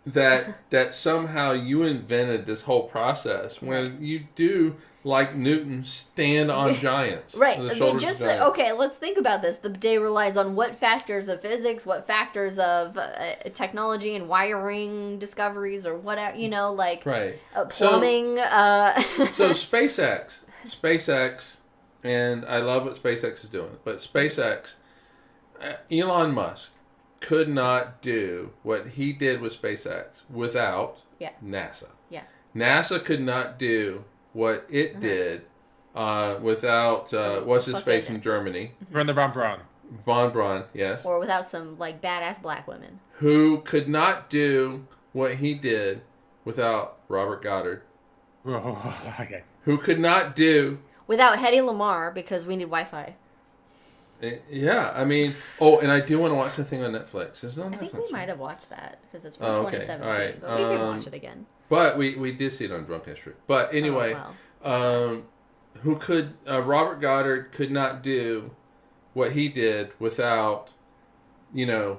That somehow you invented this whole process when you do, like Newton, stand on giants. Right. The shoulders of giants. Okay, let's think about this. The bidet relies on what factors of physics, what factors of technology and wiring discoveries or whatever, right. Plumbing. So SpaceX, and I love what SpaceX is doing, but SpaceX, Elon Musk could not do what he did with SpaceX without NASA. Yeah. NASA could not do what it did without what's his face from Germany, Werner von Braun. Von Braun, yes. Or without some badass black women who could not do what he did without Robert Goddard. Okay. Who could not do without Hedy Lamarr because we need Wi-Fi. Yeah, I mean, and I do want to watch the thing on Netflix. Is it on Netflix? I think we might have watched that because it's from 2017. All right. But we can watch it again. But we did see it on Drunk History. But anyway, who could Robert Goddard could not do what he did without, Jules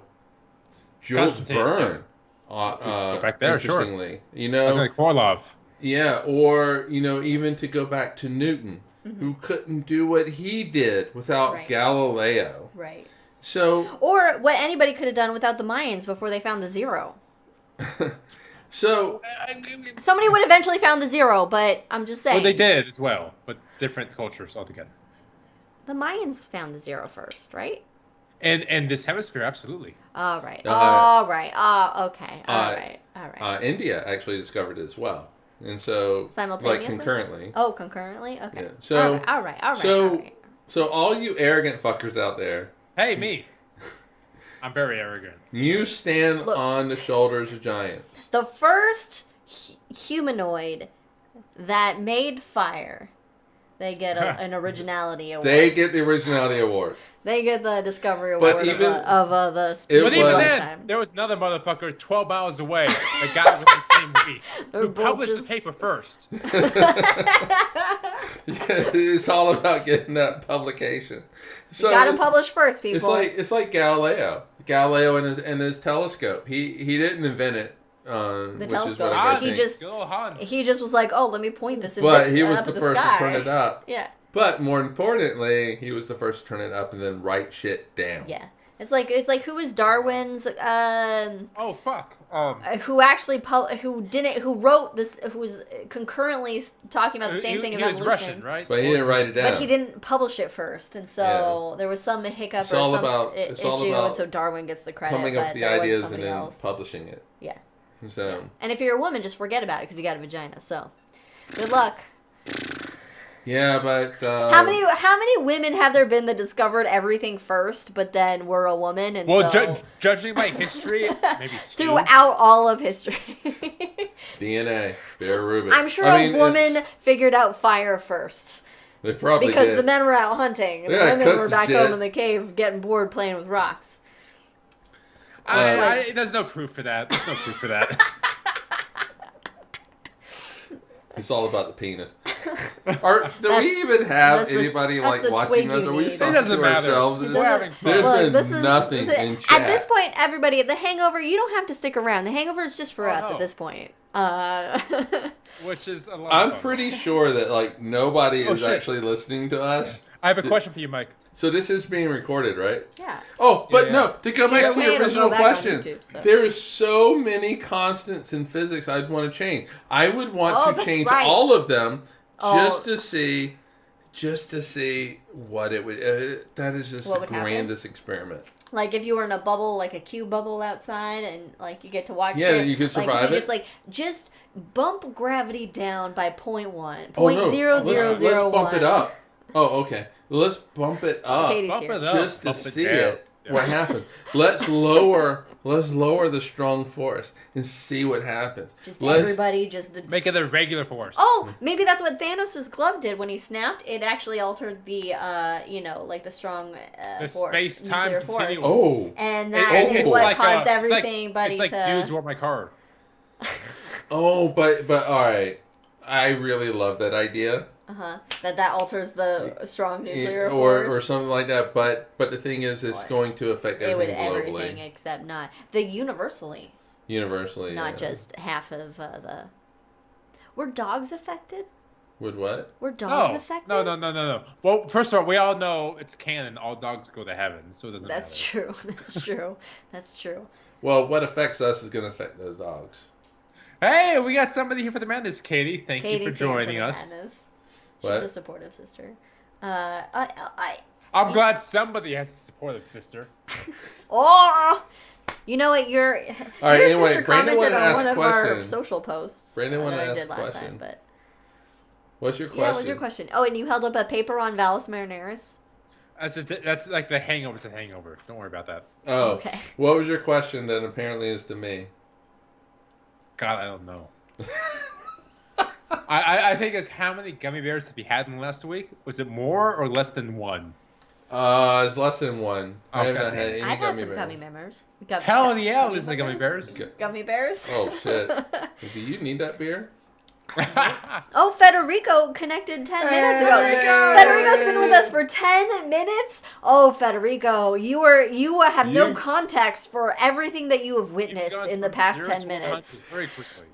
Verne. Back there, interestingly, sure. I was like Orlov. Yeah, or even to go back to Newton. Who couldn't do what he did without Galileo. Right. So... Or what anybody could have done without the Mayans before they found the zero. So... Somebody would eventually found the zero, but I'm just saying. Well, they did as well, but different cultures altogether. The Mayans found the zero first, right? And this hemisphere, absolutely. All right. Okay. All right. India actually discovered it as well. And so, simultaneously? Like concurrently. Oh, concurrently? Okay. Yeah. So, all right. So all you arrogant fuckers out there. Hey, me. I'm very arrogant. You stand on the shoulders of giants. The first humanoid that made fire, they get an originality award. They get the originality award. They get the discovery award of the speed. But even then, there was another motherfucker 12 miles away that got it within the same week who published the paper first. It's all about getting that publication. So you gotta publish first, people. It's like Galileo. Galileo and his telescope. He didn't invent it. The telescope. He just was like, oh, let me point this in but this he was up the the first sky. to turn it up. Yeah. But more importantly, he was the first to turn it up and then write shit down. Yeah. It's like who was Darwin's oh fuck. Who actually who wrote this, who was concurrently talking about the same thing of evolution. He was Russian, right? But he didn't write it down. But he didn't publish it first, and so there was some hiccup or some issue, and so Darwin gets the credit. Coming up with the ideas and then publishing it. Yeah. So. Yeah. And if you're a woman, just forget about it because you got a vagina. So, good luck. Yeah, but how many women have there been that discovered everything first, but then were a woman? And judging by history, maybe two. Throughout all of history. DNA, Bear Rubin. I'm sure a woman figured out fire first. They probably because did. the men were out hunting, and the women were back home in the cave getting bored playing with rocks. There's no proof for that. It's all about the penis. Do we even have anybody watching us? Are we just talking to ourselves? There's been nothing in chat. At this point, everybody, The Hangover, you don't have to stick around. The Hangover is just for us at this point. Which is a lot. I'm pretty sure that nobody is actually listening to us. I have a question for you, Mike. So this is being recorded, right? Yeah. Oh, but no, to go back to your original question, YouTube, there is so many constants in physics I'd want to change. I would want to change all of them just to see, just to see what it would. That is just the grandest experiment. Like if you were in a bubble, like a cube bubble outside, and like you get to watch. Yeah, you could survive it. Just bump gravity down by 0.1, Oh no! 0.0001. Let's bump it up. Oh, okay. Let's bump it up. Bump it up. Just to see it. What happens? Let's lower the strong force and see what happens. Everybody just make it a regular force. Oh, maybe that's what Thanos' glove did when he snapped. It actually altered the like the strong the force, space-time force. Oh, and that is what caused everything. It's like dudes were my car. Oh, but all right. I really love that idea. That alters the strong nuclear force. Or something like that. But the thing is, it's going to affect everything globally. Everything except not the universally. Universally, not just half of the. Were dogs affected? Would what? Were dogs affected? No. Well, first of all, we all know it's canon. All dogs go to heaven, so it doesn't matter. That's true. That's true. That's true. Well, what affects us is going to affect those dogs. Hey, we got somebody here for the madness, Katie. Thank you for joining us. Madness. What? She's a supportive sister. I'm glad somebody has a supportive sister. Oh, you know what? Your anyway, sister Brandon commented on one of our social posts. Brandon wanted to ask a question. Time, but... What's your question? Yeah, what's your question? Oh, and you held up a paper on Valles Marineris. That's like the hangover to hangover. Don't worry about that. Oh, okay. What was your question that apparently is to me? God, I don't know. I think it's how many gummy bears have you had in the last week? Was it more or less than one? It's less than one. Oh, I haven't had any I've had some bears. gummy bears. Hell yeah, listen to gummy bears. Gummy bears? Oh, shit. Do you need that beer? Oh, Federico connected 10 minutes ago. Federico's been with us for 10 minutes. Oh, Federico, you have no context for everything that you have witnessed in the past 10 minutes. Very quickly.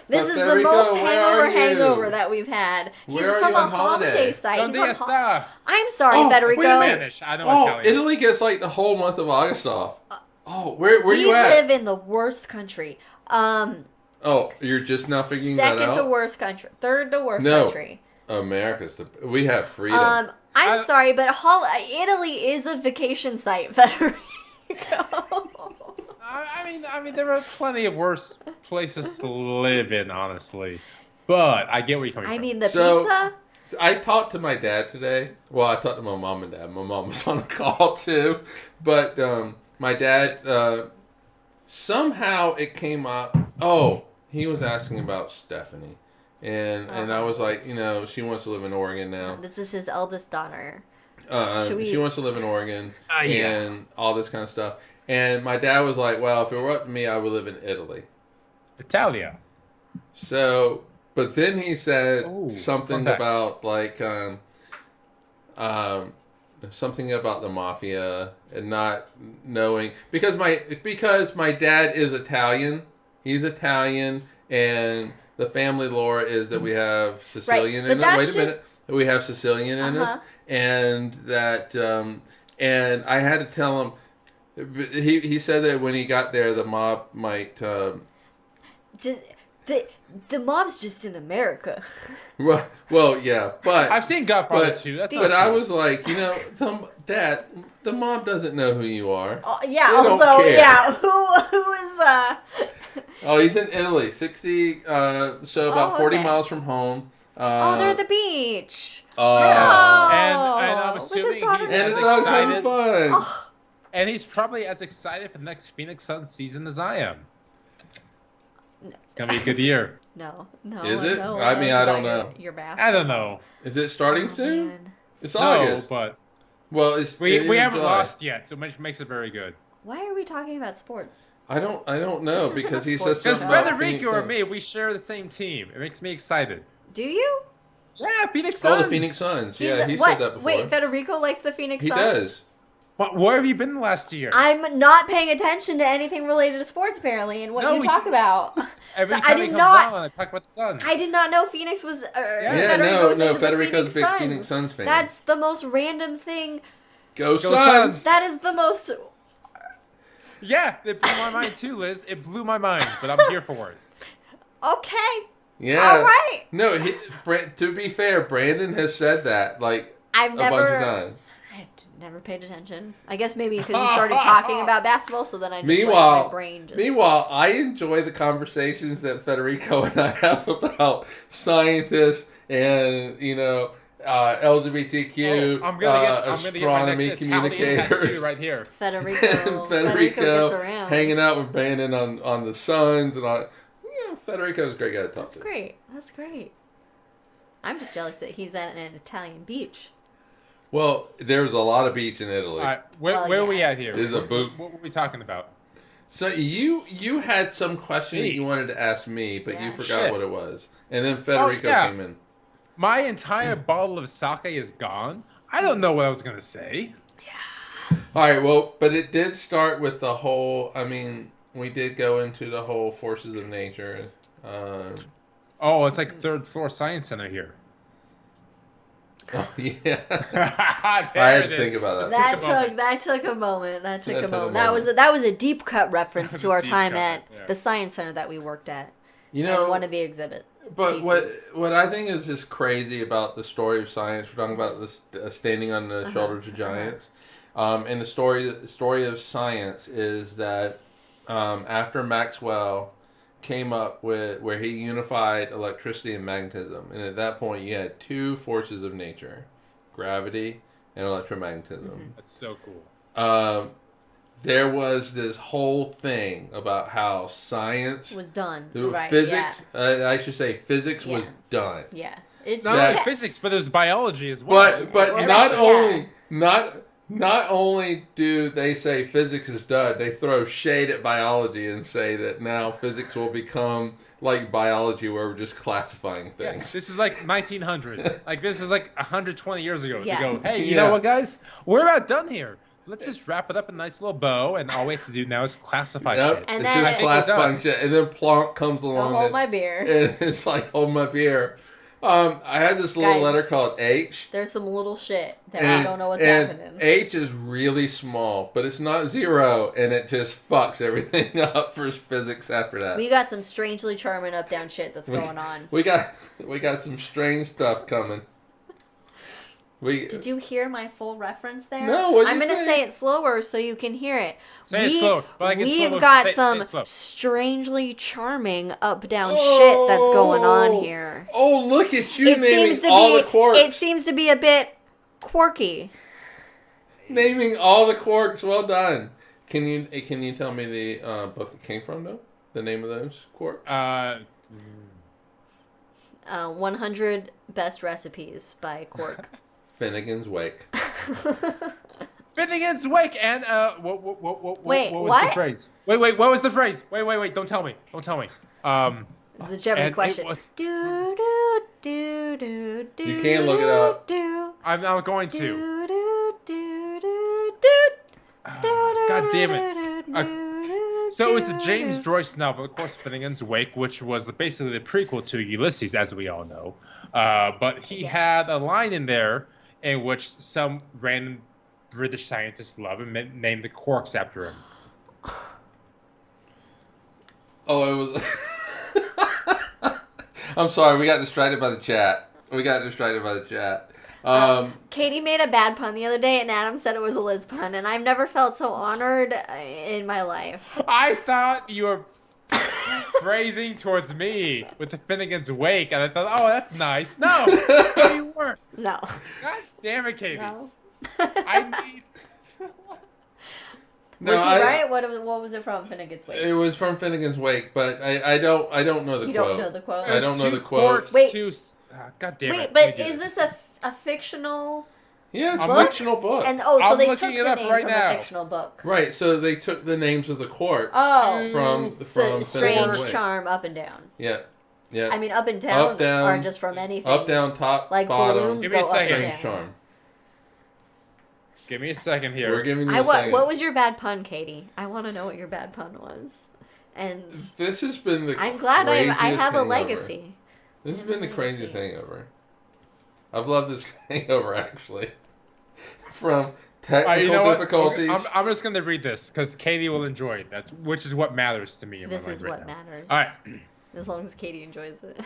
This is the most hangover that we've had. He's from a holiday site. I'm sorry, Federico. Spanish. I know Italian. Italy gets like the whole month of August off. Where you at? We live in the worst country. Oh, you're just now figuring that out? Second to worst country. Third to worst country. America's we have freedom. I'm sorry, but Italy is a vacation site, Federico. I mean, there are plenty of worse places to live in, honestly. But I get where you're coming from. I mean, the pizza? I talked to my dad today. Well, I talked to my mom and dad. My mom was on a call, too. But my dad, somehow it came up. Oh, he was asking about Stephanie. And I was like, she wants to live in Oregon now. This is his eldest daughter. She wants to live in Oregon and all this kind of stuff. And my dad was like, well, if it were up to me, I would live in Italy. Italia. So, but then he said something about like, something about the mafia and not knowing because my dad is Italian. He's Italian, and the family lore is that we have Sicilian in us. Wait a minute, we have Sicilian in us, and that and I had to tell him. He said that when he got there, the mob might. The mob's just in America. Well, yeah, but I've seen Godfather too. That's not but true. I was like, Dad, the mob doesn't know who you are. Yeah. They Also, don't care. yeah. Who is Oh, he's in Italy, 60. So about 40 miles from home. They're at the beach. And I'm assuming he's as excited. Fun. Oh. And he's probably as excited for the next Phoenix Suns season as I am. No. It's gonna be a good year. No. Is it? No, I mean, I don't know. Your I don't know. Is it starting soon? Man. It's August. No, but we haven't lost yet, so it makes it very good. Why are we talking about sports? I don't know because he says because something about Federico or me, we share the same team. It makes me excited. Do you? Yeah, Phoenix Suns. Oh, the Phoenix Suns. Yeah, he said that before. Wait, Federico likes the Phoenix Suns? He does. Where have you been last year? I'm not paying attention to anything related to sports, apparently, and what you talk about. Every time he comes on, I talk about the Suns. I did not know Phoenix was... Federico's a big Phoenix Suns fan. That's the most random thing. Go Suns! That is the most... Yeah, it blew my mind too, Liz. It blew my mind, but I'm here for it. Okay. Yeah. All right. No, to be fair, Brandon has said that like I've a bunch of times. I never paid attention. I guess maybe because he started talking about basketball, so then I just my brain just... Meanwhile, I enjoy the conversations that Federico and I have about scientists and, LGBTQ, astronomy communicators. Right here. Federico gets around. Hanging out with Brandon on the suns and all. Federico's a great guy to talk to. That's great. I'm just jealous that he's at an Italian beach. Well, there's a lot of beach in Italy. All right, where are we at here? This is a boot. What were we talking about? So you had some question that you wanted to ask me, but you forgot what it was. And then Federico came in. My entire bottle of sake is gone. I don't know what I was going to say. Yeah. All right, well, but it did start with the whole, we did go into the whole forces of nature. It's like third floor science center here. Oh, yeah. I had to think about that. That took a moment. That was a deep cut reference to our time at the science center that we worked at. One of the exhibits. But what I think is just crazy about the story of science, we're talking about this standing on the shoulders of giants. And the story of science is that after Maxwell came up with where he unified electricity and magnetism, and at that point you had two forces of nature, gravity and electromagnetism. That's so cool. There was this whole thing about how science was done. Physics, I should say, physics was done. Yeah, it's not only physics, but there's biology as well. But not only do they say physics is done, they throw shade at biology and say that now physics will become like biology, where we're just classifying things. This is like 1900. This is like 120 years ago. Yeah. To go, hey, you know what, guys? We're about done here. Let's just wrap it up in a nice little bow, and all we have to do now is classify shit. And it's just classifying shit, and then Plonk comes along. Hold my beer. And it's like, hold my beer. I had this little letter called H. There's some little shit that I don't know what's happening. H is really small, but it's not zero, and it just fucks everything up for physics after that. We got some strangely charming up down shit that's going on. We got some strange stuff coming. Did you hear my full reference there? No, I'm going to say it slower so you can hear it. Say it slower. We've got some strangely charming up-down shit that's going on here. Oh, look at you naming all the quarks. It seems to be a bit quirky. Naming all the quarks. Well done. Can you tell me the book it came from, though? The name of those quarks? 100 Best Recipes by Quark. Finnegan's Wake. Finnegan's Wake, and what was the phrase? Wait, what was the phrase? Wait, don't tell me. This is a Jeopardy question. You can look it up. I'm not going to. God damn it. So it was a James Joyce novel, of course, Finnegan's Wake, which was basically the prequel to Ulysses, as we all know. But he had a line in there in which some random British scientist loved and named the quarks after him. Oh, it was... I'm sorry, we got distracted by the chat. Katie made a bad pun the other day, and Adam said it was a Liz pun, and I've never felt so honored in my life. I thought you were phrasing towards me with the Finnegan's Wake, and I thought, oh, that's nice. No, you weren't. No. God damn it, Katie. No. I need... Was he right? What was it from, Finnegan's Wake? It was from Finnegan's Wake, but I don't know the quote. You don't know the quote? I don't know the quote. Wait. God damn it. Wait, but is this a fictional... Yeah, it's a fictional book. And so they took the name from a fictional book. Right, so they took the names of the quarks from Strange Charm, Up and Down. Yeah. I mean, up and down, or just from anything. Up, down, top, like bottom. Balloons Give me a second. Strange Charm. Give me a second here. We're giving you a second. What was your bad pun, Katie? I want to know what your bad pun was. And this has been the I'm glad I have a legacy. This has been the craziest hangover. I've loved this hangover, actually. From technical difficulties. Okay, I'm just going to read this because Katie will enjoy it, which is what matters to me. This is what matters. All right. As long as Katie enjoys it.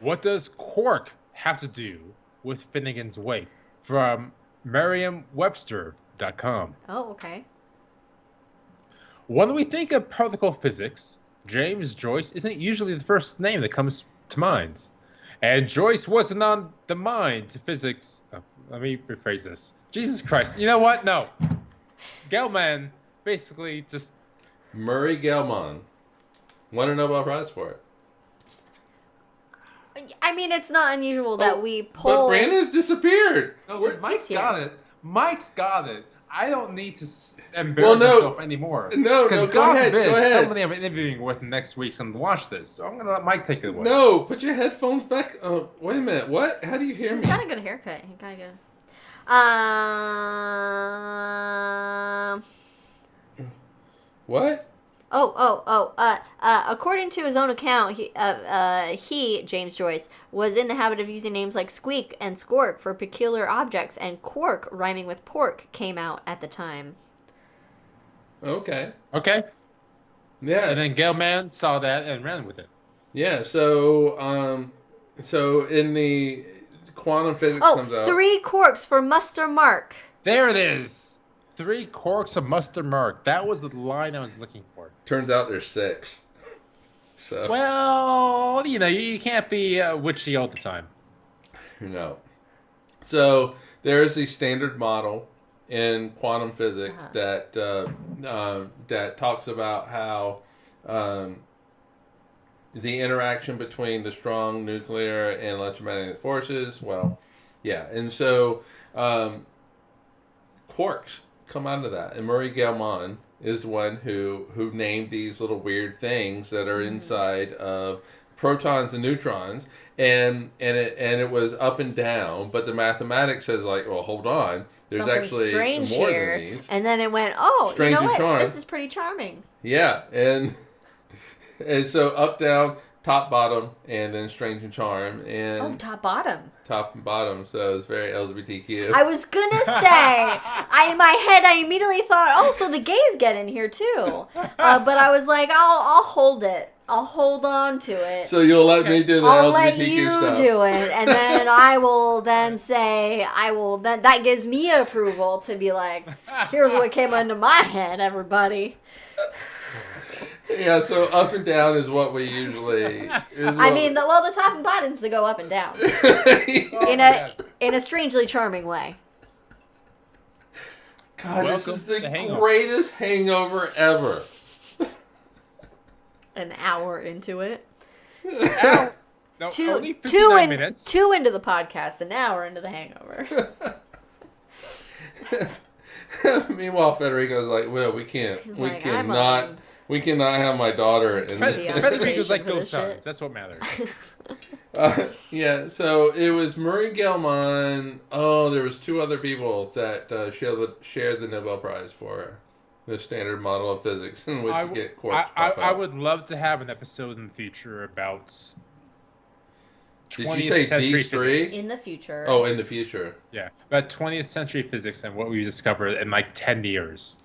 What does quark have to do with Finnegan's Wake? From Merriam-Webster.com. Oh, okay. When we think of particle physics, James Joyce isn't usually the first name that comes to mind. And Joyce wasn't on the mind to physics. Oh, let me rephrase this. Jesus Christ. You know what? No. Gell-Mann basically just... Murray Gell-Mann won a Nobel Prize for it. I mean, it's not unusual that we pull... But Brandon's disappeared. No, Mike's got it. Mike's got it. I don't need to embarrass myself anymore. No, because go God ahead. forbid somebody I'm interviewing with next week's going to watch this. So I'm going to let Mike take it away. No, put your headphones back. Oh, wait a minute. What? How do you hear me? He's got a good haircut. He got a good... What? According to his own account, he, James Joyce, was in the habit of using names like squeak and squork for peculiar objects, and quark, rhyming with pork, came out at the time. Okay. Yeah. And then Gell-Mann saw that and ran with it. Yeah, so in the quantum physics comes out... 3 quarks for muster mark. There it is. 3 quarks of muster mark. That was the line I was looking for. Turns out there's 6. So. Well, you can't be witchy all the time. No. So there is a standard model in quantum physics that talks about how the interaction between the strong nuclear and electromagnetic forces. Well, yeah, and so quarks come out of that, and Murray Gell-Mann is the one who named these little weird things that are inside of protons and neutrons, and it was up and down, but the mathematics says like, well, hold on, there's something actually strange more here. than these. And then it went, oh, strange you know what? Charm. This is pretty charming. Yeah, and so up, down, top, bottom, and then strange and charm, and top, bottom. Top and bottom, so it's very LGBTQ. I was gonna say, in my head, I immediately thought, oh, so the gays get in here too. But I was like, I'll hold it. I'll hold on to it. So you'll let me do the I'll LGBTQ let you stuff. do it, and then I will then say, that gives me approval to be like, here's what came into my head, everybody. Yeah, so up and down is what we usually... the top and bottoms to go up and down. In a strangely charming way. God, this is the greatest hangover ever. An hour into it. No, only 59 minutes. 2 into the podcast, an hour into the hangover. Meanwhile, Federico's like, well, we cannot have my daughter in Federico's like those signs. That's what matters. Yeah, so it was Murray Gell-Mann. Oh, there was 2 other people that shared the Nobel Prize for the standard model of physics in which you get quarks. I would love to have an episode in the future about 20th century physics. In the future. Oh, in the future. Yeah, about 20th century physics and what we discovered in like 10 years,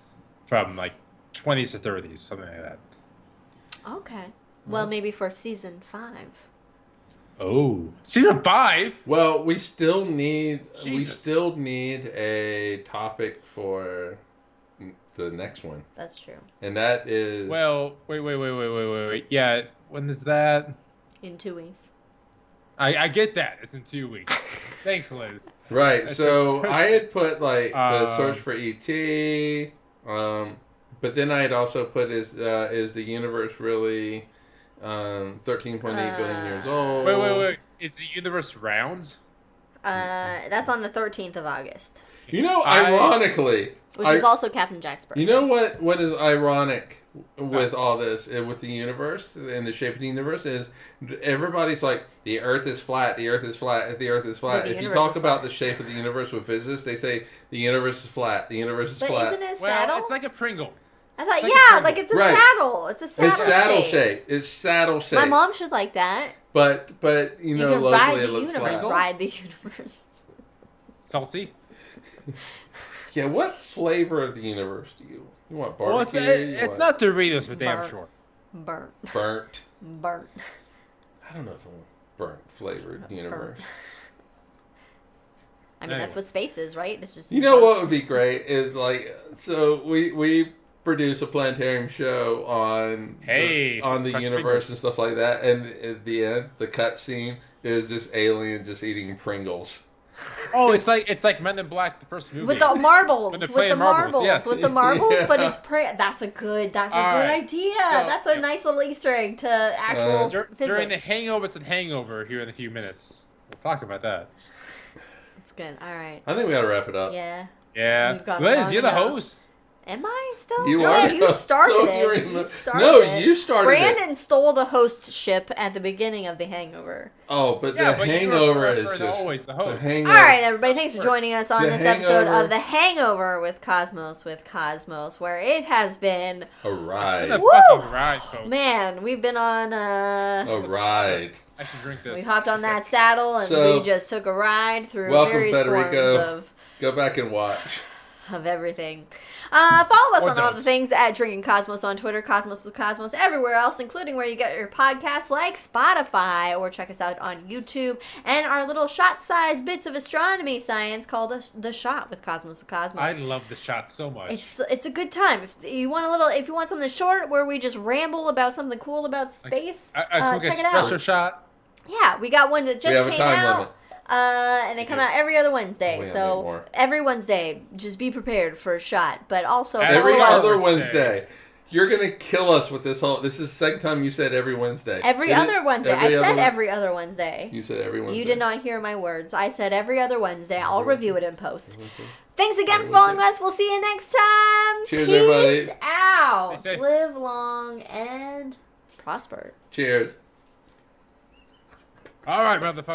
from like 20s to 30s, something like that. Okay. Well, maybe for season 5. Oh, season 5. Well, we still need a topic for the next one. That's true. And that is... Well, wait. Yeah, when is that? In 2 weeks. I get that. It's in 2 weeks. Thanks, Liz. Right. So I had put like the search for ET, but then I had also put is the universe really 13.8 billion years old? Wait. Is the universe round? That's on the 13th of August. Ironically... Which is also Captain Jack's birthday. You know what is ironic with all this, with the universe and the shape of the universe, is everybody's like, the Earth is flat, the Earth is flat, the Earth is flat. If you talk about the shape of the universe with physicists, they say the universe is flat, the universe is flat. But isn't it a saddle? Well, it's like a Pringle. I thought, it's a saddle. It's a saddle shape. It's saddle shape. My mom should like that. But you know, locally it looks flat. Ride the universe. Salty? Yeah, what flavor of the universe do you want? Barbecue? Well, it's not Doritos for damn sure. Burnt. Burnt. I don't know if I'm burnt flavored universe. I mean, that's what space is, right? It's just. You know what would be great is like, so we produce a planetarium show on the universe and stuff like that, and at the end, the cut scene is just alien just eating Pringles. Oh, it's like Men in Black, the first movie. With the marbles. When they're playing marbles, yes. With the marbles, Yeah. but it's that's a good idea. So, that's a nice little Easter egg to actual physics. During the Hangovers and Hangover here in a few minutes. We'll talk about that. It's good. All right. I think we gotta wrap it up. Yeah. Yeah. Liz, you're the host. Am I still? You no, are. You started So it. you started Brandon it. stole the hostship at the beginning of The Hangover. Oh, but the Hangover is just always the host. All right, everybody. Thanks for joining us on this episode of The Hangover with Cosmos, where it has been a ride. It's been a fucking ride, folks. Man, we've been on a ride. I should drink this. We hopped on that saddle and we just took a ride through various forms Go back and watch. Of everything. Follow us on all the things at Drinking Cosmos on Twitter, Cosmos with Cosmos everywhere else, including where you get your podcasts like Spotify, or check us out on YouTube and our little shot-sized bits of astronomy science called The Shot with Cosmos with Cosmos. I love The Shot so much. It's a good time. If you want something short where we just ramble about something cool about space, a quick check it out. espresso shot. Yeah, we got one that just came out. Limit. And they come out every other Wednesday. We So every Wednesday, just be prepared for a shot. But also every other Wednesday. You're gonna kill us with this whole. This is the second time you said every Wednesday. Every other Wednesday. I said every other Wednesday. You said every Wednesday. You did not hear my words. I said every other Wednesday. I'll review it in post. Thanks again for following us. We'll see you next time. Cheers, Peace everybody. out. Live long and prosper. Cheers. All right, motherfucker.